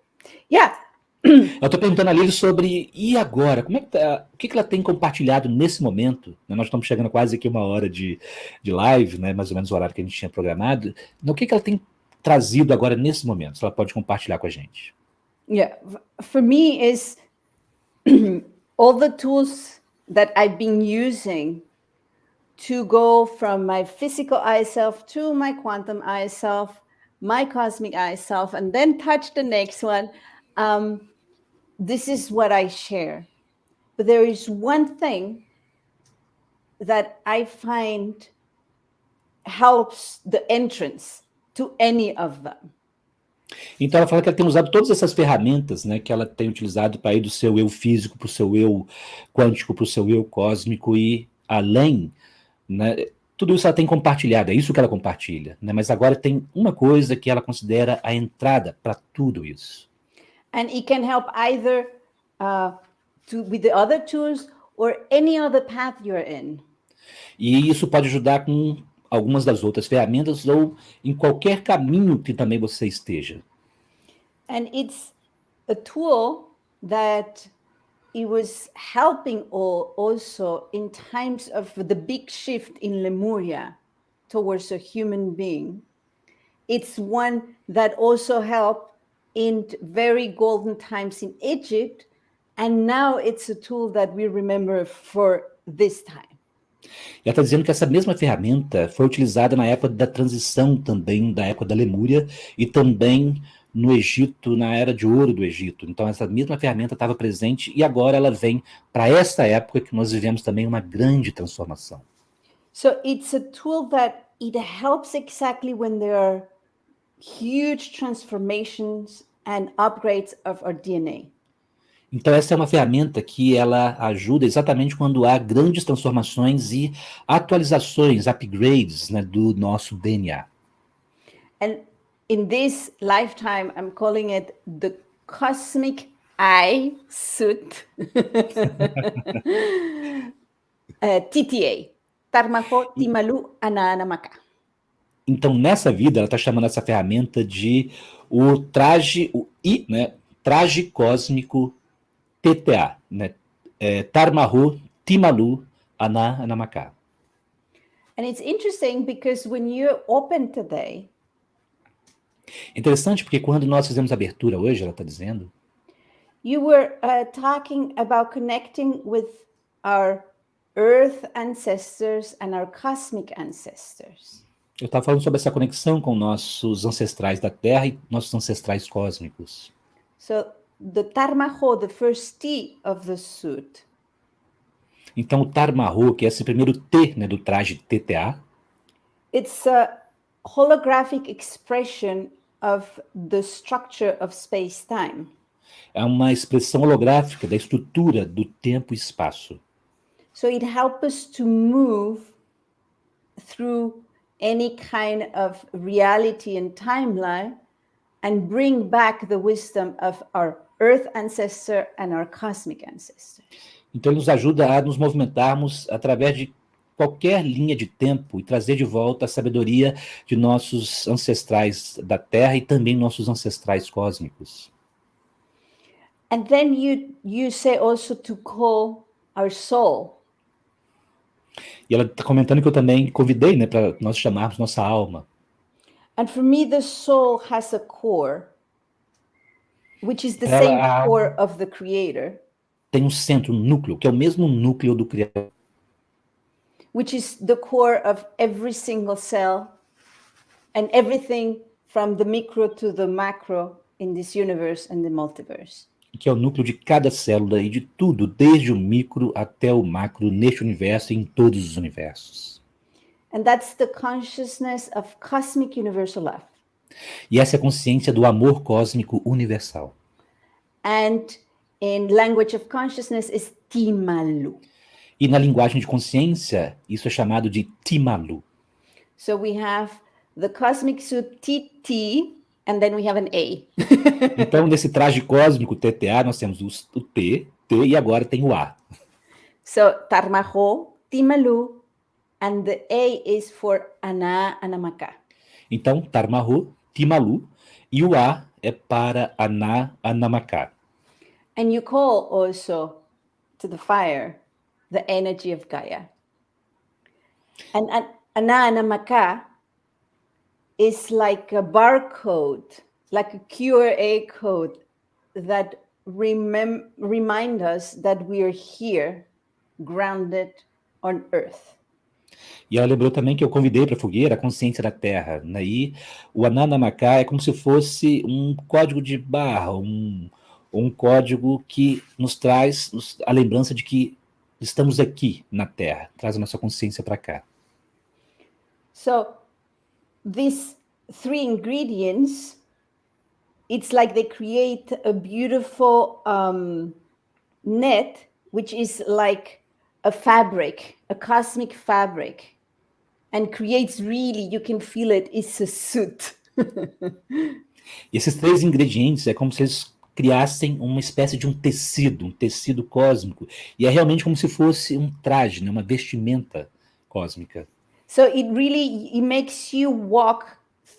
Yeah. Eu estou perguntando a Lilly sobre, e agora? Como é que tá, o que ela tem compartilhado nesse momento? Nós estamos chegando quase aqui 1 hora de live, né, mais ou menos o horário que a gente tinha programado. O que ela tem trazido agora nesse momento? Se ela pode compartilhar com a gente. Yeah. For me, is all the tools that I've been using to go from my physical I self to my quantum I self, my cosmic I self, and then touch the next one. This is what I share. But there is one thing that I find helps the entrance to any of them. Então ela fala que ela tem usado todas essas ferramentas, né, que ela tem utilizado para ir do seu eu físico para o seu eu quântico, para o seu eu cósmico e além, né, tudo isso ela tem compartilhado, é isso que ela compartilha, né, mas agora tem uma coisa que ela considera a entrada para tudo isso. And it can help either with the other tools or any other path you're in. E isso pode ajudar com algumas das outras ferramentas ou em qualquer caminho que também você esteja. And it's a tool that it was helping also in times of the big shift in Lemuria towards a human being. It's one that also helped in very golden times in Egypt, and now it's a tool that we remember for this time. Ela está dizendo que essa mesma ferramenta foi utilizada na época da transição também, da época da Lemúria, e também no Egito, na Era de Ouro do Egito. Então essa mesma ferramenta estava presente e agora ela vem para esta época que nós vivemos também uma grande transformação. So it's a tool that it helps exactly when there are huge transformations and upgrades of our DNA. Então, essa é uma ferramenta que ela ajuda exatamente quando há grandes transformações e atualizações, upgrades, né, do nosso DNA. And in this lifetime, I'm calling it the Cosmic Eye Suit, T.t.A. Tarmaho Timalu Ananamaka. Então, nessa vida, ela está chamando essa ferramenta de o traje, o I, né, traje cósmico T.t.A, né, Tarmahu Timalu Ananamaka. And it's interesting because when you open today, Interessante porque quando nós fizemos a abertura hoje, ela está dizendo, you were talking about connecting with our Earth ancestors and our cosmic ancestors. eu estava falando sobre essa conexão com nossos ancestrais da Terra e nossos ancestrais cósmicos. So the Tarmaho, the first T of the suit, Então, o Tarmahu, que é esse primeiro T, né, do traje T.t.A, it's a holographic expression of the structure of space-time. é uma expressão holográfica da estrutura do tempo e espaço. So it helps us to move through any kind of reality and timeline and bring back the wisdom of our Earth ancestor and our cosmic ancestors. Então, ele nos ajuda a nos movimentarmos através de qualquer linha de tempo e trazer de volta a sabedoria de nossos ancestrais da Terra e também nossos ancestrais cósmicos. And then you say also to call our soul. E ela está comentando que eu também convidei, né, para nós chamarmos nossa alma. And for me, the soul has a core, which is the same core of the creator. Tem um centro, um núcleo, que é o mesmo núcleo do Criador. Which is the core of every single cell and everything from the micro to the macro in this universe and the multiverse. Que é o núcleo de cada célula e de tudo, desde o micro até o macro, neste universo e em todos os universos. And that's the consciousness of cosmic universal love. E essa é a consciência do amor cósmico universal. And in language of consciousness is Timalu. E na linguagem de consciência, isso é chamado de Timalu. So we have the cosmic suit T.t. and then we have an A. Então, nesse traje cósmico T.t.A, nós temos o T, e agora tem o A. So, Tarmaho, Timalu, and the A is for Anamaka. Então, Tarmahu, Timalu, e o A é para Anamaka. And you call also to the fire the energy of Gaia. And Anamaka is like a barcode, like a QR code that remind us that we are here, grounded on Earth. E ela lembrou também que eu convidei para a fogueira a consciência da Terra. Né? E o Ananamaka é como se fosse um código de barra, um código que nos traz a lembrança de que estamos aqui na Terra, traz a nossa consciência para cá. So, these three ingredients, it's like they create a beautiful net, which is like a fabric, a cosmic fabric, and creates really, you can feel it, it's a suit. E esses três ingredientes é como se eles criassem uma espécie de um tecido cósmico. E é realmente como se fosse um traje, né? Uma vestimenta cósmica. So it makes you walk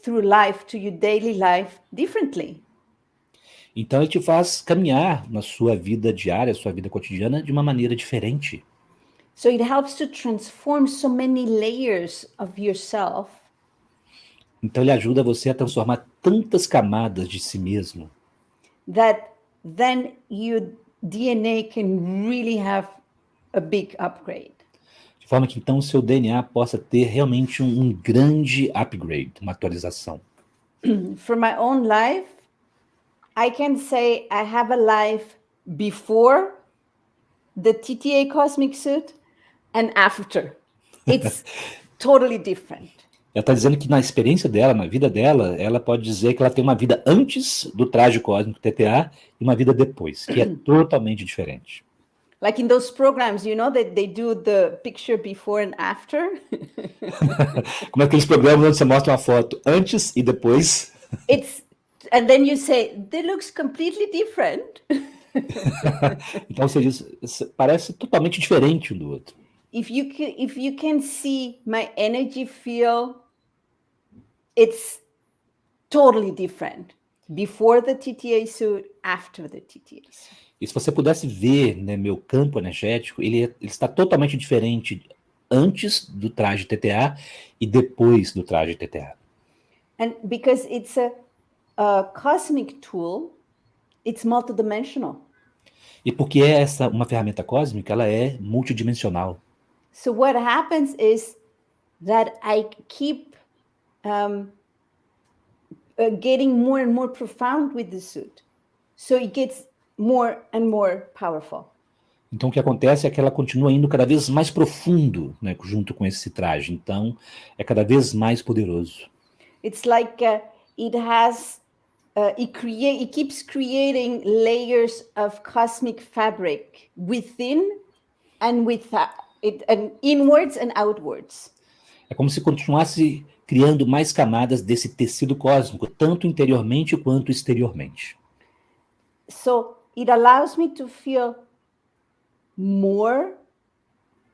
through life, to your daily life, differently. Então ele te faz caminhar na sua vida diária, sua vida cotidiana, de uma maneira diferente. So it helps to transform so many layers of yourself. Então ele ajuda você a transformar tantas camadas de si mesmo. That then your DNA can really have a big upgrade. De forma que então o seu DNA possa ter realmente um grande upgrade, uma atualização. For my own life, I can say I have a life before the T.t.A. cosmic suit and after. It's totally different. Ela está dizendo que na experiência dela, na vida dela, ela pode dizer que ela tem uma vida antes do traje cósmico T.t.A. e uma vida depois, que é totalmente diferente. Like in those programs, you know, that they do the picture before and after. Como é aqueles programas onde você mostra uma foto antes e depois. And then you say, that looks completely different. Então você diz, parece totalmente diferente um do outro. If you can see my energy field, it's totally different. Before the T.t.A. suit, after the T.t.A. suit. E se você pudesse ver, né, meu campo energético, ele está totalmente diferente antes do traje T.t.A. e depois do traje T.t.A. And because it's a cosmic tool, it's multidimensional. E porque é uma ferramenta cósmica, ela é multidimensional. So what happens is that I keep getting more and more profound with the suit. So it gets more and more powerful. Então o que acontece é que ela continua indo cada vez mais profundo, né, junto com esse traje. Então é cada vez mais poderoso. It's like it keeps creating layers of cosmic fabric within and and inwards and outwards. É como se continuasse criando mais camadas desse tecido cósmico, tanto interiormente quanto exteriormente. So it allows me to feel more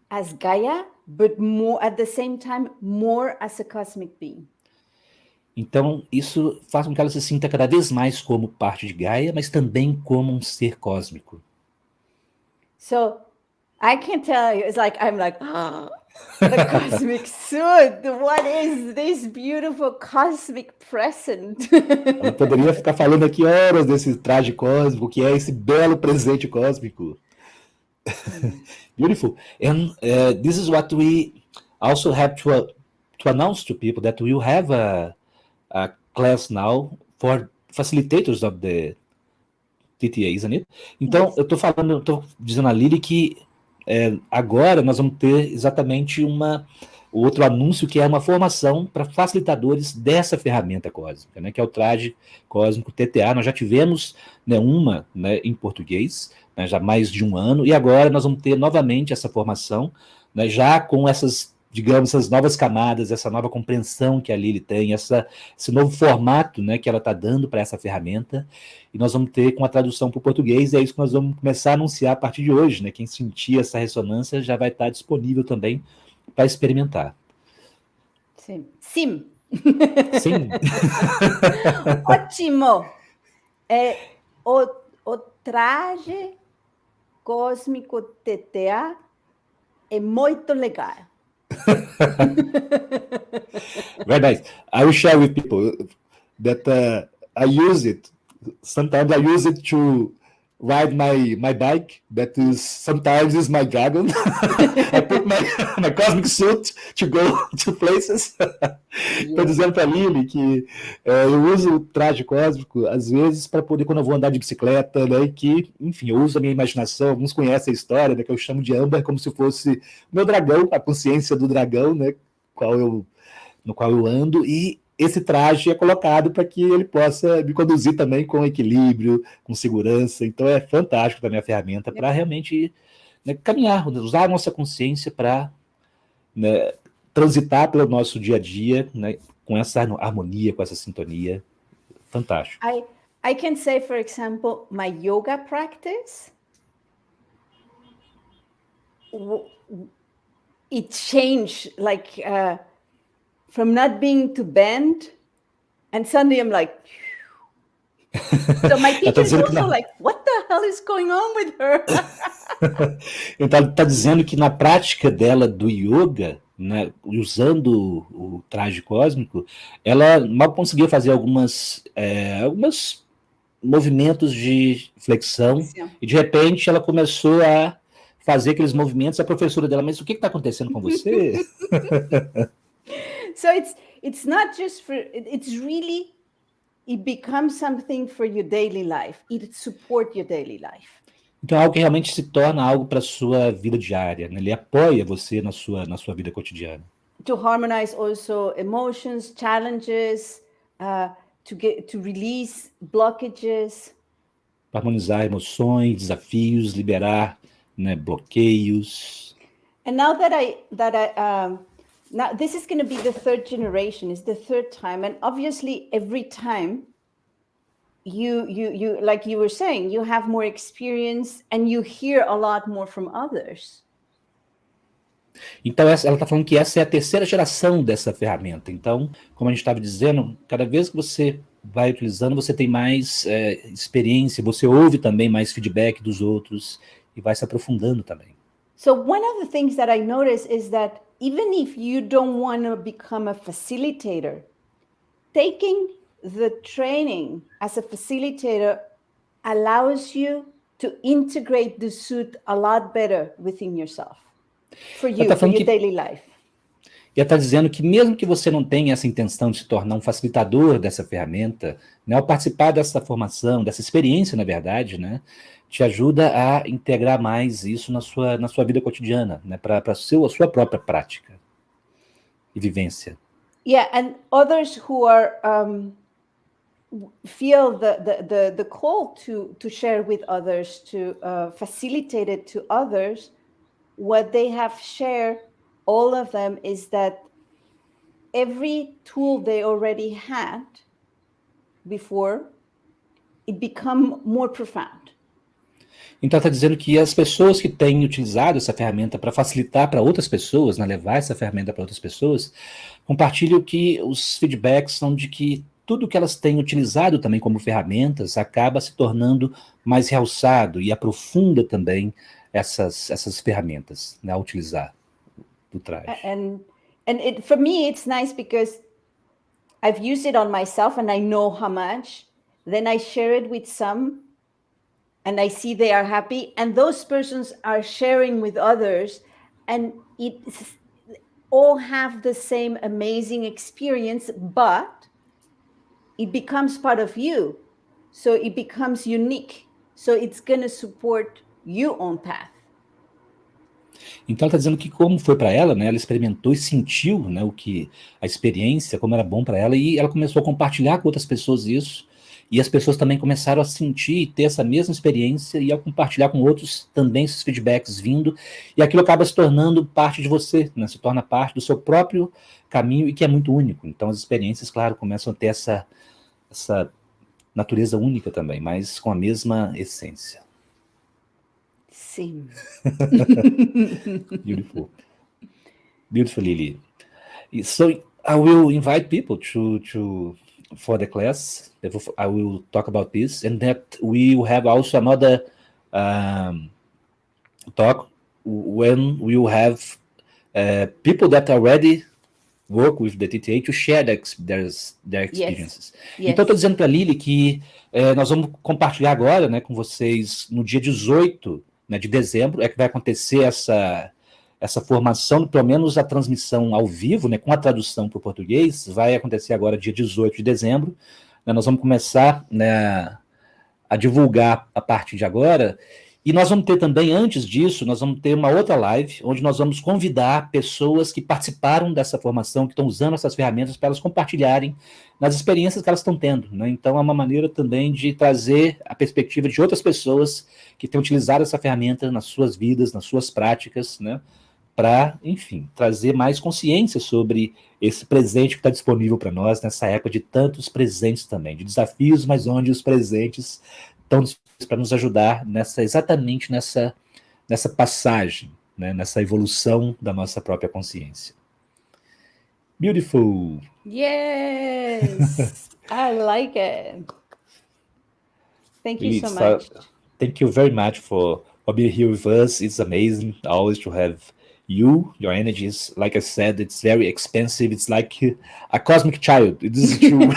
as Gaia, but more at the same time, more as a cosmic being. Então, isso faz com que ela se sinta cada vez mais como parte de Gaia, mas também como um ser cósmico. So I can tell you, it's like, I'm like, oh, the cosmic suit, what is this beautiful cosmic present? Ela poderia ficar falando aqui horas desse traje cósmico, que é esse belo presente cósmico. Beautiful. And this is what we also have to announce to people, that we will have a class now for facilitators of the T.t.A, isn't it? Então, yes. Eu estou dizendo a Lilly que agora nós vamos ter exatamente o outro anúncio, que é uma formação para facilitadores dessa ferramenta cósmica, né, que é o traje cósmico T.t.A. Nós já tivemos, né, uma, né, em português, né, já há mais de um ano, e agora nós vamos ter novamente essa formação, né, já com essas, digamos, essas novas camadas, essa nova compreensão que a Lilly tem, esse novo formato, né, que ela está dando para essa ferramenta, e nós vamos ter com a tradução para o português, e é isso que nós vamos começar a anunciar a partir de hoje, né? Quem sentir essa ressonância já vai estar disponível também para experimentar. Sim. Sim. Sim. Ótimo! O traje cósmico T.t.A. é muito legal. Very nice. I will share with people that I use it. Sometimes I use it to ride my bike. That is sometimes is my dragon. I put my cosmic suit to go to places. Estou dizendo para a Lilly que eu uso o traje cósmico às vezes para poder, quando eu vou andar de bicicleta, né, que, enfim, eu uso a minha imaginação. Alguns conhecem a história, né, que eu chamo de Amber, como se fosse o meu dragão, a consciência do dragão, né, no qual eu ando, e esse traje é colocado para que ele possa me conduzir também com equilíbrio, com segurança. Então é fantástico também a ferramenta para realmente, né, caminhar, usar a nossa consciência para, né, transitar pelo nosso dia a dia, né, com essa harmonia, com essa sintonia. Fantástico. I can say, for example, my yoga practice, it changed, like from not being to bend, and suddenly I'm like, so my teacher is also like, what the hell is going on with her? Então, está dizendo que na prática dela do yoga, né, usando o traje cósmico, ela mal conseguia fazer alguns movimentos de flexão, e de repente ela começou a fazer aqueles movimentos. A professora dela, mas o que está acontecendo com você? So it's not just it's really, it becomes something for your daily life. It supports your daily life. Então é algo que realmente se torna algo para a sua vida diária, né? Ele apoia você na sua vida cotidiana. to harmonize also emotions, challenges, to release blockages. Para harmonizar emoções, desafios, liberar, né, bloqueios. And now now this is going to be the third generation, it's the third time, and obviously every time you like you were saying, you have more experience and you hear a lot more from others. Então, ela está falando que essa é a terceira geração dessa ferramenta. Então, como a gente estava dizendo, cada vez que você vai utilizando, você tem mais experiência, você ouve também mais feedback dos outros e vai se aprofundando também. So one of the things that I notice is that even if you don't want to become a facilitator, taking the training as a facilitator allows you to integrate the suit a lot better within yourself, for you, for your daily life. E ela está dizendo que mesmo que você não tenha essa intenção de se tornar um facilitador dessa ferramenta, né, ao participar dessa formação, dessa experiência, na verdade, né, te ajuda a integrar mais isso na sua vida cotidiana, né, para a sua própria prática e vivência. Yeah, and others who are feel the call to share with others, to facilitate it to others, what they have shared, all of them, is that every tool they already had before, it become more profound. Então, está dizendo que as pessoas que têm utilizado essa ferramenta para facilitar para outras pessoas, né, levar essa ferramenta para outras pessoas, compartilham que os feedbacks são de que tudo que elas têm utilizado também como ferramentas acaba se tornando mais realçado e aprofunda também essas ferramentas, né, a utilizar do traje. And for me, it's nice because I've used it on myself and I know how much. Then I share it with some and I see they are happy, and those persons are sharing with others, and it's all have the same amazing experience, but it becomes part of you. So it becomes unique. So it's going to support your own path. Então ela está dizendo que como foi para ela, né, ela experimentou e sentiu, né, a experiência, como era bom para ela, e ela começou a compartilhar com outras pessoas isso, e as pessoas também começaram a sentir e ter essa mesma experiência e a compartilhar com outros também esses feedbacks vindo, e aquilo acaba se tornando parte de você, né, se torna parte do seu próprio caminho e que é muito único. Então as experiências, claro, começam a ter essa natureza única também, mas com a mesma essência. Sim. Beautiful. Beautiful, Lilly. So I will invite people for the class. I will talk about this, and that we will have also another talk when we will have people that already work with the T.t.A. to share their experiences. Yes. Então, estou dizendo para a Lilly que nós vamos compartilhar agora, né, com vocês no dia 18, né, de dezembro, é que vai acontecer essa formação, pelo menos a transmissão ao vivo, né, com a tradução para o português, vai acontecer agora dia 18 de dezembro. Né, nós vamos começar, né, a divulgar a partir de agora, e nós vamos ter também, antes disso, nós vamos ter uma outra live, onde nós vamos convidar pessoas que participaram dessa formação, que estão usando essas ferramentas, para elas compartilharem nas experiências que elas estão tendo. Né? Então, é uma maneira também de trazer a perspectiva de outras pessoas que têm utilizado essa ferramenta nas suas vidas, nas suas práticas, né? Para, enfim, trazer mais consciência sobre esse presente que está disponível para nós nessa época de tantos presentes também, de desafios, mas onde os presentes estão disponíveis para nos ajudar exatamente nessa passagem, né, nessa evolução da nossa própria consciência. Beautiful. Yes, I like it. Thank you so much. Thank you very much for being here with us. It's amazing always to have you. Your energy is, like I said, it's very expensive. It's like a cosmic child. This is true.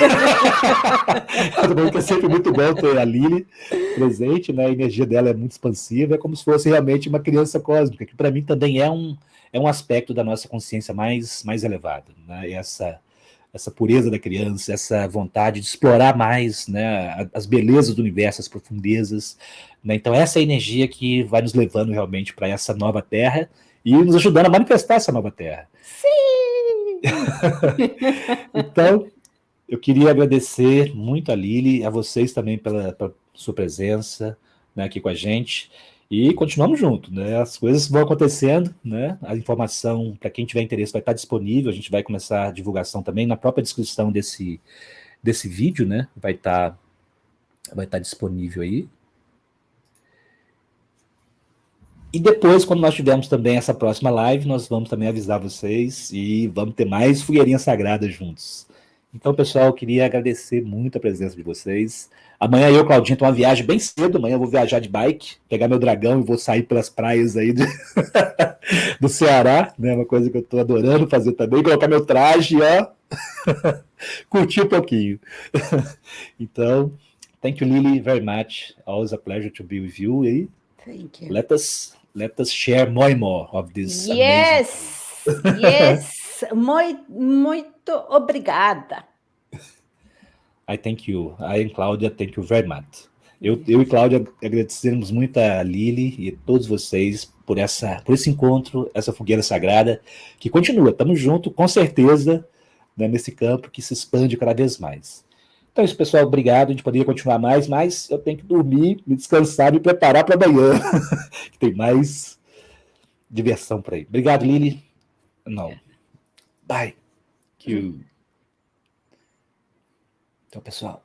É sempre muito bom ter a Lilly presente, né? A energia dela é muito expansiva, é como se fosse realmente uma criança cósmica, que para mim também é um aspecto da nossa consciência mais elevada, né? Essa pureza da criança, essa vontade de explorar mais, né, as belezas do universo, as profundezas, né? Então essa é a energia que vai nos levando realmente para essa nova Terra e nos ajudando a manifestar essa nova Terra. Sim! Então, eu queria agradecer muito a Lilly, a vocês também pela sua presença, né, aqui com a gente. E continuamos juntos, né? As coisas vão acontecendo, né? A informação, para quem tiver interesse, vai estar disponível. A gente vai começar a divulgação também na própria descrição desse vídeo, né? Vai estar disponível aí. E depois, quando nós tivermos também essa próxima live, nós vamos também avisar vocês e vamos ter mais fogueirinha sagrada juntos. Então, pessoal, eu queria agradecer muito a presença de vocês. Amanhã eu, Claudinho, tenho uma viagem bem cedo. Amanhã eu vou viajar de bike, pegar meu dragão e vou sair pelas praias aí do Ceará, né? Uma coisa que eu estou adorando fazer também, colocar meu traje, ó, curtir um pouquinho. Então, thank you, Lilly, very much. Always a pleasure to be with you. E Thank you. let us share more and more of this amazing. Yes. Muito obrigada. I thank you. I and Cláudia, thank you very much. Eu e Cláudia agradecemos muito a Lilly e a todos vocês por esse encontro, essa fogueira sagrada, que continua. Estamos juntos, com certeza, né, nesse campo que se expande cada vez mais. Então é isso, pessoal. Obrigado. A gente poderia continuar mais, mas eu tenho que dormir, me descansar, me preparar para amanhã. Que tem mais diversão por aí. Obrigado, Lilly. Não. Bye. Tchau, pessoal.